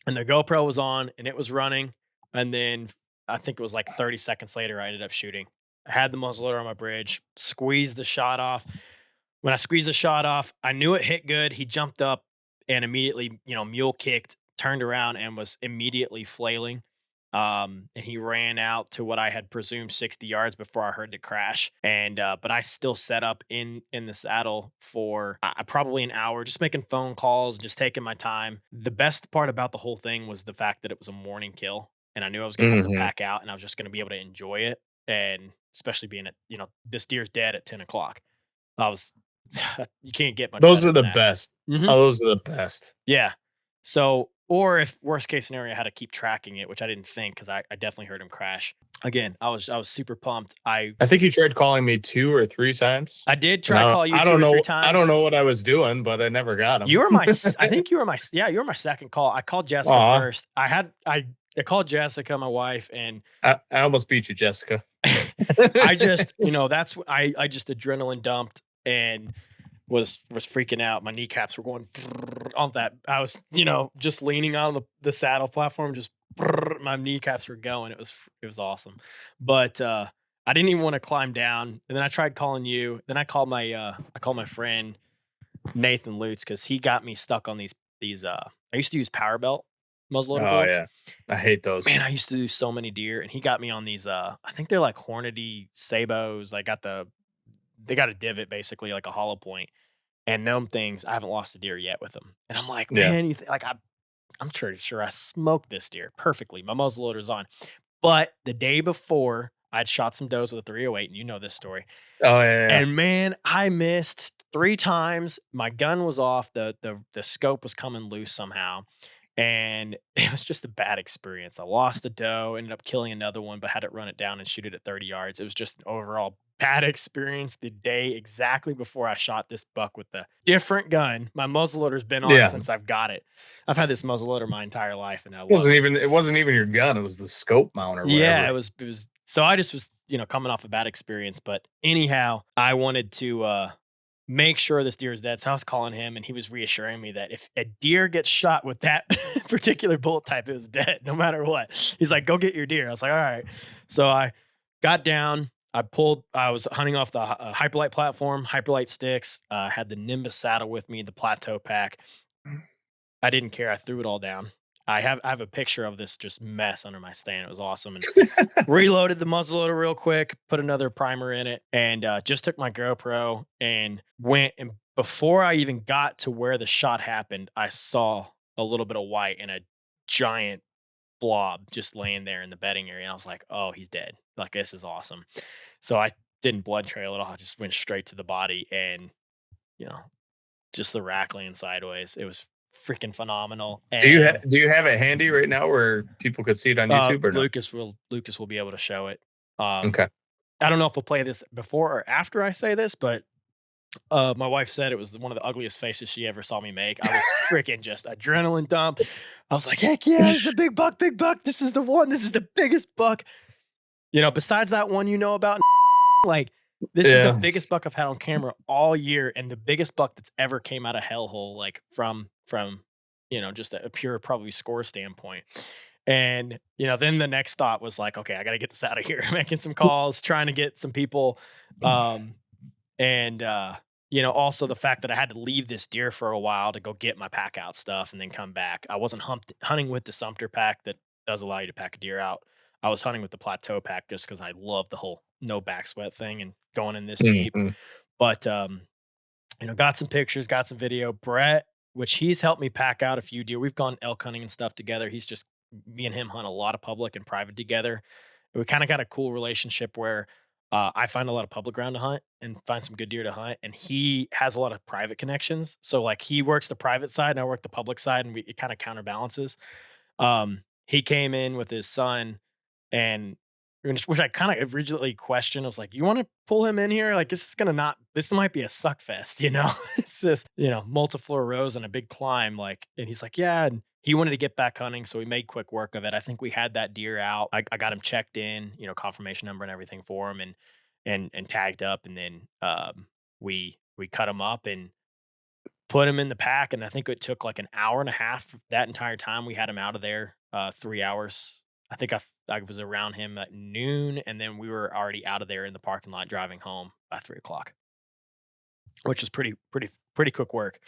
And the GoPro was on and it was running. And then I think it was like 30 seconds later, I ended up shooting. I had the muzzleloader on my bridge, squeezed the shot off. When I squeezed the shot off, I knew it hit good. He jumped up and immediately, mule kicked, turned around, and was immediately flailing. And he ran out to what I had presumed 60 yards before I heard the crash. And but I still set up in the saddle for probably an hour, just making phone calls, just taking my time. The best part about the whole thing was the fact that it was a morning kill, and I knew I was going to have to Hmm. pack out, and I was just going to be able to enjoy it. And especially being at, this deer's dead at 10 o'clock. I was, you can't get much Those better are than the that. best. Mhm. Oh, those are the best. Yeah. So, or if worst case scenario, I had to keep tracking it, which I didn't think because I definitely heard him crash. Again, I was super pumped. I think you tried calling me 2 or 3 times, I did and try to call you I two don't or three know I don't times. know what I was doing, but I never got him. You were I think you were yeah, you were my second call. I called Jessica Aw, first. I called Jessica, my wife, and I almost beat you, Jessica. I just, that's I just adrenaline dumped and was freaking out. My kneecaps were going on that. I was, just leaning on the saddle platform, just my kneecaps were going. It was awesome. But I didn't even want to climb down. And then I tried calling you. Then I called my friend Nathan Lutz because he got me stuck on these I used to use power belt muzzleloader Oh, bullets. yeah. I hate those. Man, I used to do so many deer, and he got me on these. I think they're like Hornady Sabos. They got a divot basically, like a hollow point, and them things. I haven't lost a deer yet with them, and I'm like, Yeah. man, I'm sure I smoked this deer perfectly. My muzzleloader's on, but the day before, I'd shot some does with a 308, and you know this story. Oh, yeah, yeah. And man, I missed 3 times. My gun was off. The scope was coming loose somehow. And it was just a bad experience. I lost a doe, ended up killing another one, but had to run it down and shoot it at 30 yards. It was just an overall bad experience the day exactly before I shot this buck with the different gun. My muzzleloader's been on Yeah. since I've got it. I've had this muzzleloader my entire life and I love Wasn't it. even it wasn't even your gun, it was the scope mount or Yeah, whatever. it was so I just was, coming off a bad experience, but anyhow, I wanted to make sure this deer is dead. So I was calling him and he was reassuring me that if a deer gets shot with that particular bullet type, it was dead no matter what. He's like, "Go get your deer." I was like, "All right." So I got down, I was hunting off the hyperlight platform, hyperlight sticks, had the Nimbus saddle with me, the plateau pack. I didn't care. I threw it all down. I have a picture of this just mess under my stand. It was awesome. And reloaded the muzzleloader real quick, put another primer in it, and just took my GoPro and went. And before I even got to where the shot happened, I saw a little bit of white and a giant blob just laying there in the bedding area. And I was like, "Oh, he's dead. Like this is awesome." So I didn't blood trail at all. I just went straight to the body and you know just the rattling sideways. It was freaking phenomenal. And Do you have it handy right now where people could see it on YouTube or no? Lucas will be able to show it. Um, Okay. I don't know if we'll play this before or after I say this, but my wife said it was one of the ugliest faces she ever saw me make. I was freaking just adrenaline dump. I was like, heck yeah, this is a big buck, big buck. This is the one. This is the biggest buck. Besides that one about, like, this is the Yeah. biggest buck I've had on camera all year, and the biggest buck that's ever came out of hellhole, like from just a pure probably score standpoint. And then the next thought was like, okay, I got to get this out of here. Making some calls, trying to get some people, um, and also the fact that I had to leave this deer for a while to go get my pack out stuff and then come back. I wasn't hunting with the Sumter pack that does allow you to pack a deer out. I was hunting with the plateau pack just because I love the whole no back sweat thing and going in this deep. Mhm. But got some pictures, got some video. Brett, which he's helped me pack out a few deer. We've gone elk hunting and stuff together. He's just me and him hunt a lot of public and private together. We kind of got a cool relationship where I find a lot of public ground to hunt and find some good deer to hunt, and he has a lot of private connections. So like he works the private side, and I work the public side, and it kind of counterbalances. He came in with his son, and which I kind of originally questioned. I was like, "You want to pull him in here? Like this might be a suck fest, you know? It's just multi-floor rows and a big climb." Like, and he's like, "Yeah." And he wanted to get back hunting, so we made quick work of it. I think we had that deer out. I got him checked in, confirmation number and everything for him, and tagged up, and then we cut him up and put him in the pack. And I think it took like an hour and a half that entire time. We had him out of there 3 hours. I think I was around him at noon, and then we were already out of there in the parking lot driving home by 3 o'clock, which was pretty quick work.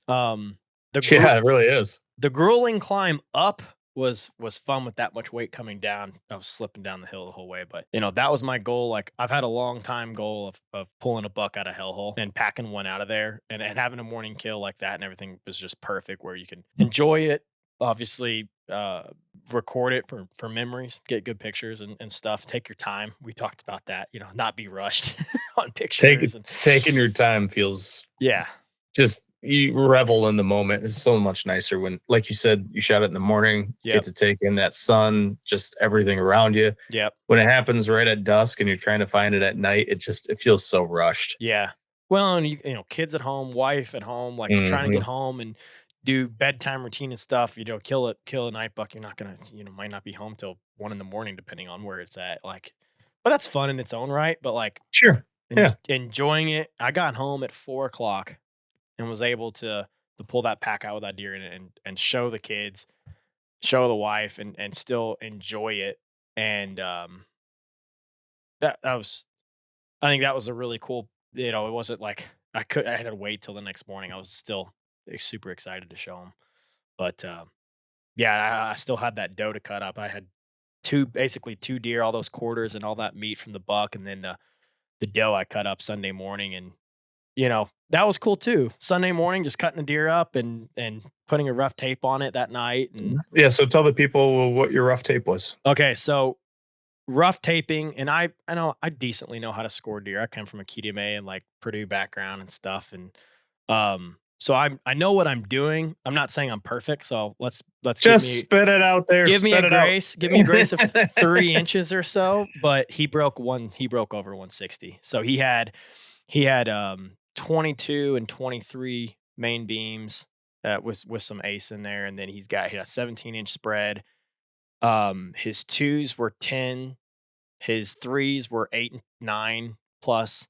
Um, The gru- Yeah, it really is. the grueling climb up was fun with that much weight coming down. I was slipping down the hill the whole way, but that was my goal. Like I've had a long time goal of pulling a buck out of hellhole and packing one out of there and having a morning kill like that and everything was just perfect where you can enjoy it, obviously record it for memories, get good pictures and stuff. Take your time. We talked about that, not be rushed on pictures and Taking your time feels yeah. just you revel in the moment. It's so much nicer when, like you said, you shot it in the morning, Yep. get to take in that sun, just everything around you. Yep. When it happens right at dusk and you're trying to find it at night, it feels so rushed. Yeah. Well, and kids at home, wife at home, like you're trying to get home and do bedtime routine and stuff. Kill a night buck. You're not gonna, might not be home till 1 a.m, depending on where it's at. Like, but that's fun in its own right. But like, Sure. Yeah. enjoying it. I got home at 4 o'clock and was able to pull that pack out with that deer in it and show the kids, show the wife, and still enjoy it. And that was, I think that was a really cool. It wasn't like I had to wait till the next morning. I was still super excited to show them. But yeah, I still had that doe to cut up. I had basically two deer, all those quarters and all that meat from the buck, and then the doe I cut up Sunday morning, and that was cool too. Sunday morning, just cutting a deer up and putting a rough tape on it that night. And Yeah. So tell the people what your rough tape was. okay, so rough taping, and I know I decently know how to score deer. I come from a QDMA and like Purdue background and stuff, and so I know what I'm doing. I'm not saying I'm perfect, so let's Just spit it out there. give me a spit it out. grace. Give me a grace of 3 inches or so. But he broke over 160. So he had 22 and 23 main beams with some ace in there, and then he had a 17-inch spread. His twos were 10. His threes were 8 and 9 plus.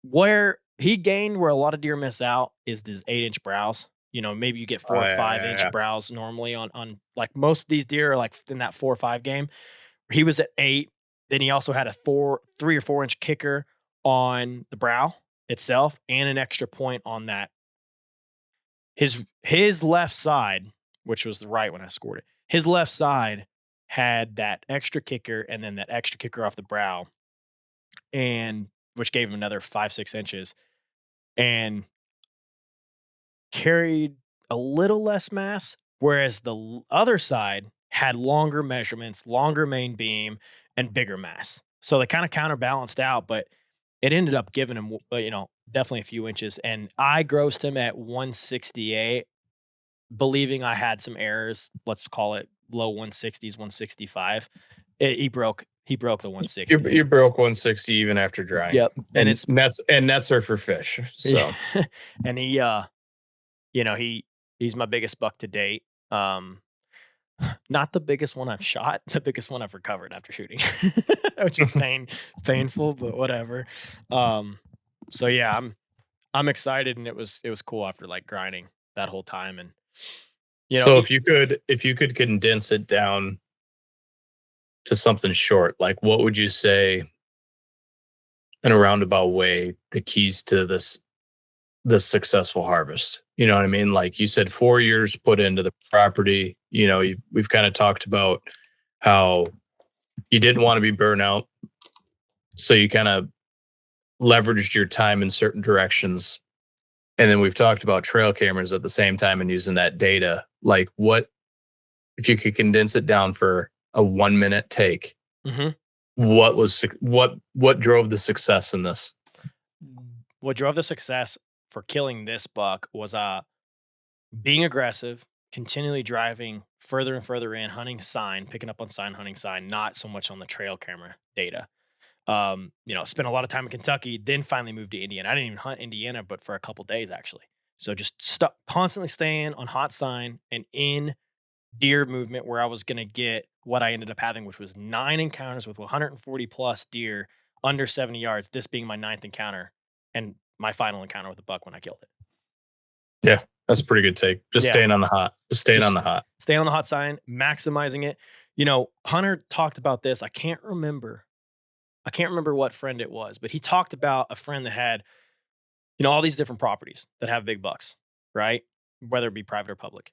Where he gained, where a lot of deer miss out, is these 8-inch brows. Maybe you get 4 or 5-inch brows normally on like most of these deer are like in that 4 or 5 game. He was at 8. Then he also had a 3 or 4-inch kicker on the brow itself and an extra point on that. His left side, which was the right when I scored it, his left side had that extra kicker and then that extra kicker off the brow, and which gave him another 5-6 inches and carried a little less mass, whereas the other side had longer measurements, longer main beam, and bigger mass. So they kind of counterbalanced out, but it ended up giving him, definitely a few inches. And I grossed him at 168, believing I had some errors. Let's call it low 160s, 165. He broke the 160. You broke 160 even after drying. Yep. And nets are for fish. So and he he's my biggest buck to date. Not the biggest one I've shot, the biggest one I've recovered after shooting, which is painful, but whatever. So yeah, I'm excited, and it was cool after like grinding that whole time. And so if you could condense it down to something short, like what would you say in a roundabout way the keys to this successful harvest? You know what I mean? Like you said, 4 years put into the property. We've kind of talked about how you didn't want to be burnout, so you kind of leveraged your time in certain directions. And then we've talked about trail cameras at the same time and using that data. Like, what if you could condense it down for a 1-minute take? Mm-hmm. What drove the success in this? What drove the success for killing this buck was being aggressive, continually driving further and further in, hunting sign, picking up on sign, hunting sign, not so much on the trail camera data. Spent a lot of time in Kentucky, then finally moved to Indiana. I didn't even hunt Indiana, but for a couple days actually. So just constantly staying on hot sign and in deer movement where I was going to get what I ended up having, which was 9 encounters with 140 plus deer under 70 yards, this being my 9th encounter and my final encounter with a buck when I killed it. Yeah, that's a pretty good take. Staying on the hot. Staying on the hot sign, maximizing it. Hunter talked about this. I can't remember what friend it was, but he talked about a friend that had, all these different properties that have big bucks, right? whether it be private or public.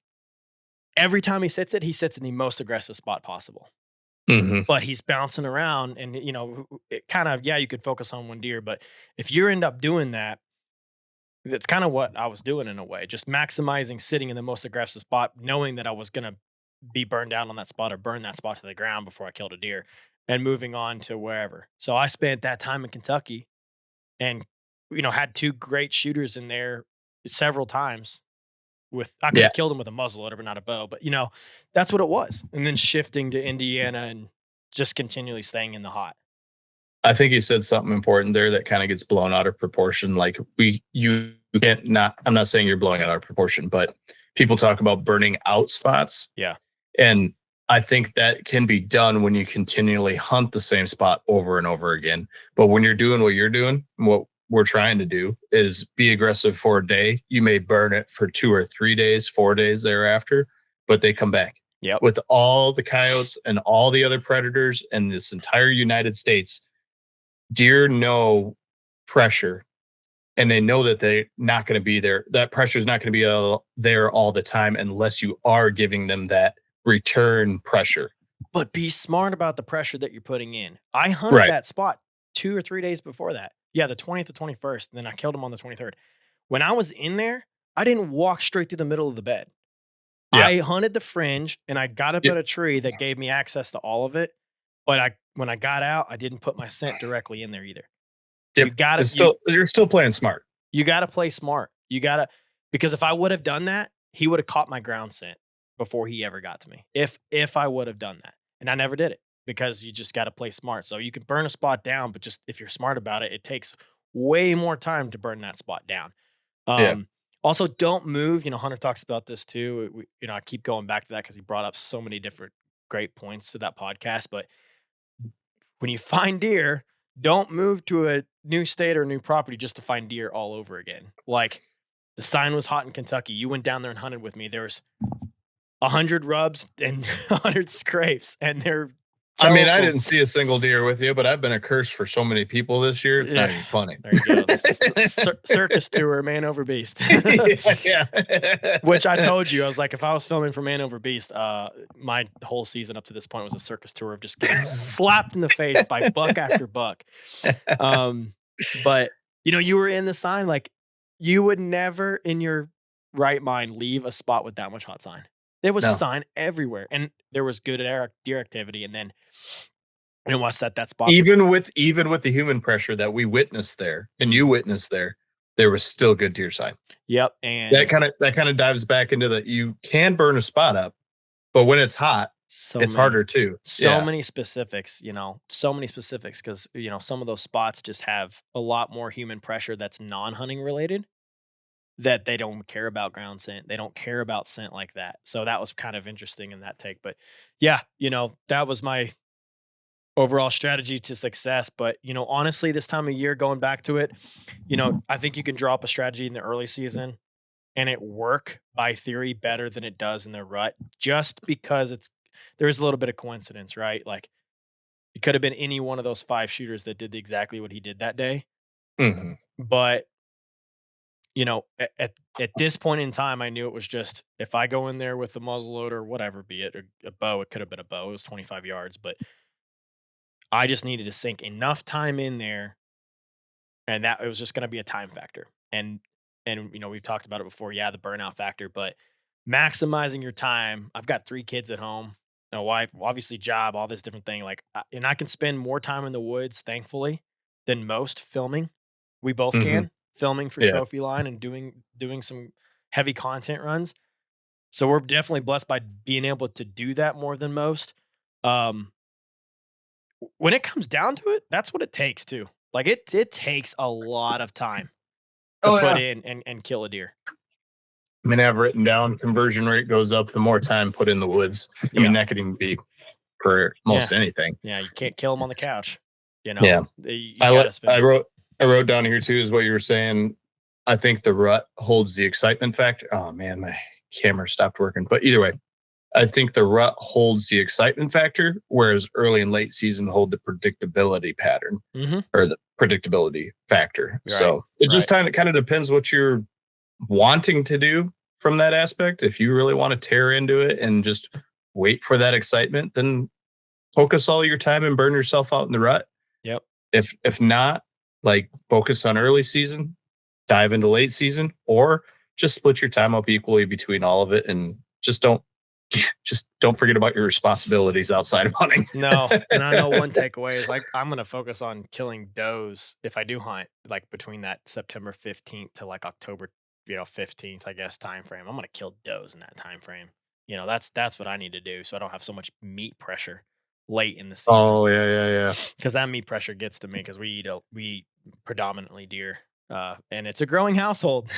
Every time he sits it, he sits in the most aggressive spot possible. But he's bouncing around, and it kind of, you could focus on one deer, but if you end up doing that, that's kind of what I was doing in a way, just maximizing sitting in the most aggressive spot, knowing that I was going to be burned out on that spot or burn that spot to the ground before I killed a deer, and moving on to wherever. So I spent that time in Kentucky and, had 2 great shooters in there several times. I could have killed him with a muzzleloader, but not a bow. But that's what it was. And then shifting to Indiana and just continually staying in the hot. I think you said something important there that kind of gets blown out of proportion. Like you can't not. I'm not saying you're blowing it out of proportion, but people talk about burning out spots. Yeah, and I think that can be done when you continually hunt the same spot over and over again. But when you're doing what you're doing, what we're trying to do is be aggressive for a day. You may burn it for 2 or 3 days, 4 days thereafter, but they come back. Yep. With all the coyotes and all the other predators in this entire United States, deer know pressure, and they know that they're not going to be there. That pressure is not going to be there all the time unless you are giving them that return pressure. But be smart about the pressure that you're putting in. I hunted that spot 2 or 3 days before that. Yeah, the 20th or 21st, and then I killed him on the 23rd. When I was in there, I didn't walk straight through the middle of the bed. Yeah. I hunted the fringe, and I got up at a tree that gave me access to all of it. But when I got out, I didn't put my scent directly in there either. Yep. You're still playing smart. You got to play smart. Because if I would have done that, he would have caught my ground scent before he ever got to me. If I would have done that, and I never did it. Because you just got to play smart. So you can burn a spot down, but just if you're smart about it, it takes way more time to burn that spot down. Also, don't move. Hunter talks about this too. I keep going back to that because he brought up so many different great points to that podcast. But when you find deer, don't move to a new state or new property just to find deer all over again. Like the sign was hot in Kentucky. You went down there and hunted with me. There was 100 rubs and 100 scrapes, and they're I mean, I didn't see a single deer with you, but I've been a curse for so many people this year. It's not even funny. There you go. Circus tour, Man Over Beast. Yeah. Which I told you, I was like, if I was filming for Man Over Beast, my whole season up to this point was a circus tour of just getting slapped in the face by buck after buck. But you were in the sign, like you would never in your right mind leave a spot with that much hot sign. There was sign everywhere, and there was good deer activity. And then, once that spot, even with the human pressure that we witnessed there, and you witnessed there was still good deer sign. Yep, and that kind of dives back into that you can burn a spot up, but when it's hot, it's harder too. So many specifics, because some of those spots just have a lot more human pressure that's non-hunting related. That they don't care about ground scent. They don't care about scent like that. So that was kind of interesting in that take. But yeah, that was my overall strategy to success. But, honestly, this time of year, going back to it, I think you can draw up a strategy in the early season and it work by theory better than it does in the rut, just because there's a little bit of coincidence, right? Like it could have been any one of those 5 shooters that did exactly what he did that day. Mm-hmm. But at this point in time, I knew it was just if I go in there with a muzzleloader or whatever, be it a bow, it could have been a bow. It was 25 yards, but I just needed to sink enough time in there, and that it was just going to be a time factor. And we've talked about it before. Yeah, the burnout factor, but maximizing your time. I've got 3 kids at home, a wife, obviously job, all this different thing. And I can spend more time in the woods, thankfully, than most filming. We both can. Filming for Trophyline and doing some heavy content runs. So we're definitely blessed by being able to do that more than most. When it comes down to it, that's what it takes too. Like it takes a lot of time to put in and kill a deer. I mean, I've written down conversion rate goes up the more time put in the woods. I mean, that could even be for most anything. Yeah, you can't kill them on the couch. Yeah. I wrote down here too is what you were saying. I think the rut holds the excitement factor. Oh man, my camera stopped working. But either way, I think the rut holds the excitement factor, whereas early and late season hold the predictability pattern or the predictability factor. Right, so it just kind of depends what you're wanting to do from that aspect. If you really want to tear into it and just wait for that excitement, then focus all your time and burn yourself out in the rut. Yep. If not, like focus on early season, dive into late season, or just split your time up equally between all of it, and just don't forget about your responsibilities outside of hunting. No, and I know one takeaway is like I'm gonna focus on killing does if I do hunt, like between that September 15th to like October 15th, I guess, time frame. I'm gonna kill does in that time frame. That's what I need to do, so I don't have so much meat pressure late in the season. Oh yeah. Because that meat pressure gets to me because we eat predominantly deer, and it's a growing household.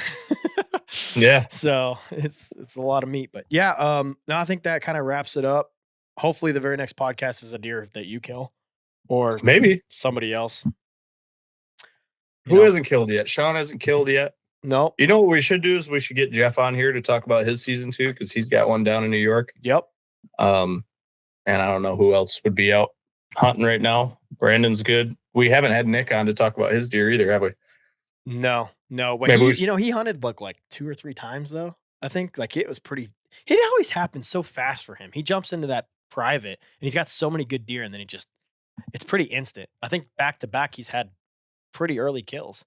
Yeah. So it's a lot of meat, but yeah. No, I think that kind of wraps it up. Hopefully, the very next podcast is a deer that you kill, or Maybe somebody else. Who hasn't killed yet? Sean hasn't killed yet. No. You know what we should do is we should get Jeff on here to talk about his season 2 because he's got one down in New York. Yep. And I don't know who else would be out hunting right now. Brandon's good. We haven't had Nick on to talk about his deer either, have we? No. But Maybe he hunted like 2 or 3 times though. I think like it was pretty. It always happens so fast for him. He jumps into that private and he's got so many good deer, and then it's pretty instant. I think back to back he's had pretty early kills.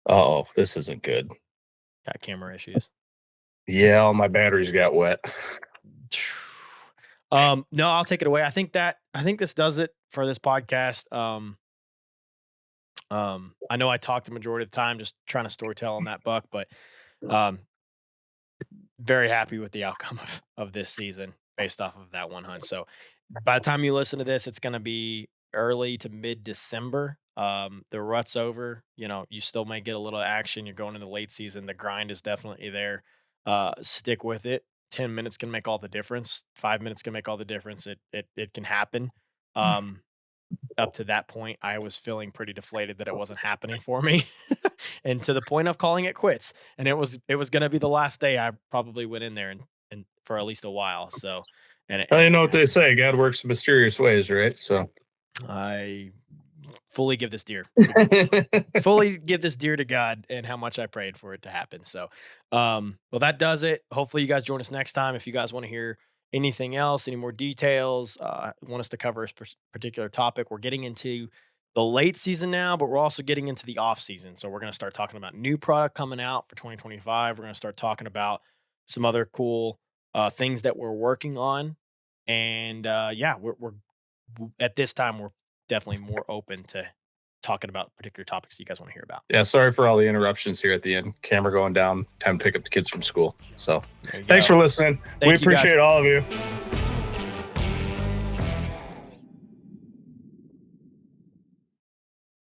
Oh, this isn't good. Got camera issues. Yeah, all my batteries got wet. No, I'll take it away. I think this does it for this podcast. I know I talked the majority of the time just trying to storytell on that buck, but very happy with the outcome of this season based off of that one hunt. So by the time you listen to this, it's going to be early to mid-December. The rut's over. You still may get a little action. You're going into the late season. The grind is definitely there. Stick with it. 10 minutes can make all the difference. 5 minutes can make all the difference. It can happen. Up to that point, I was feeling pretty deflated that it wasn't happening for me, and to the point of calling it quits. And it was going to be the last day I probably went in there and for at least a while. So, you know what they say, God works in mysterious ways, right? So I fully give this deer to God and how much I prayed for it to happen. So, well, that does it. Hopefully you guys join us next time. If you guys want to hear anything else, any more details, want us to cover a particular topic, we're getting into the late season now, but we're also getting into the off season. So we're going to start talking about new product coming out for 2025. We're going to start talking about some other cool things that we're working on. And we're at this time, we're definitely more open to talking about particular topics you guys want to hear about. Yeah, sorry for all the interruptions here at the end. Camera going down, time to pick up the kids from school. So thanks for listening. We appreciate all of you.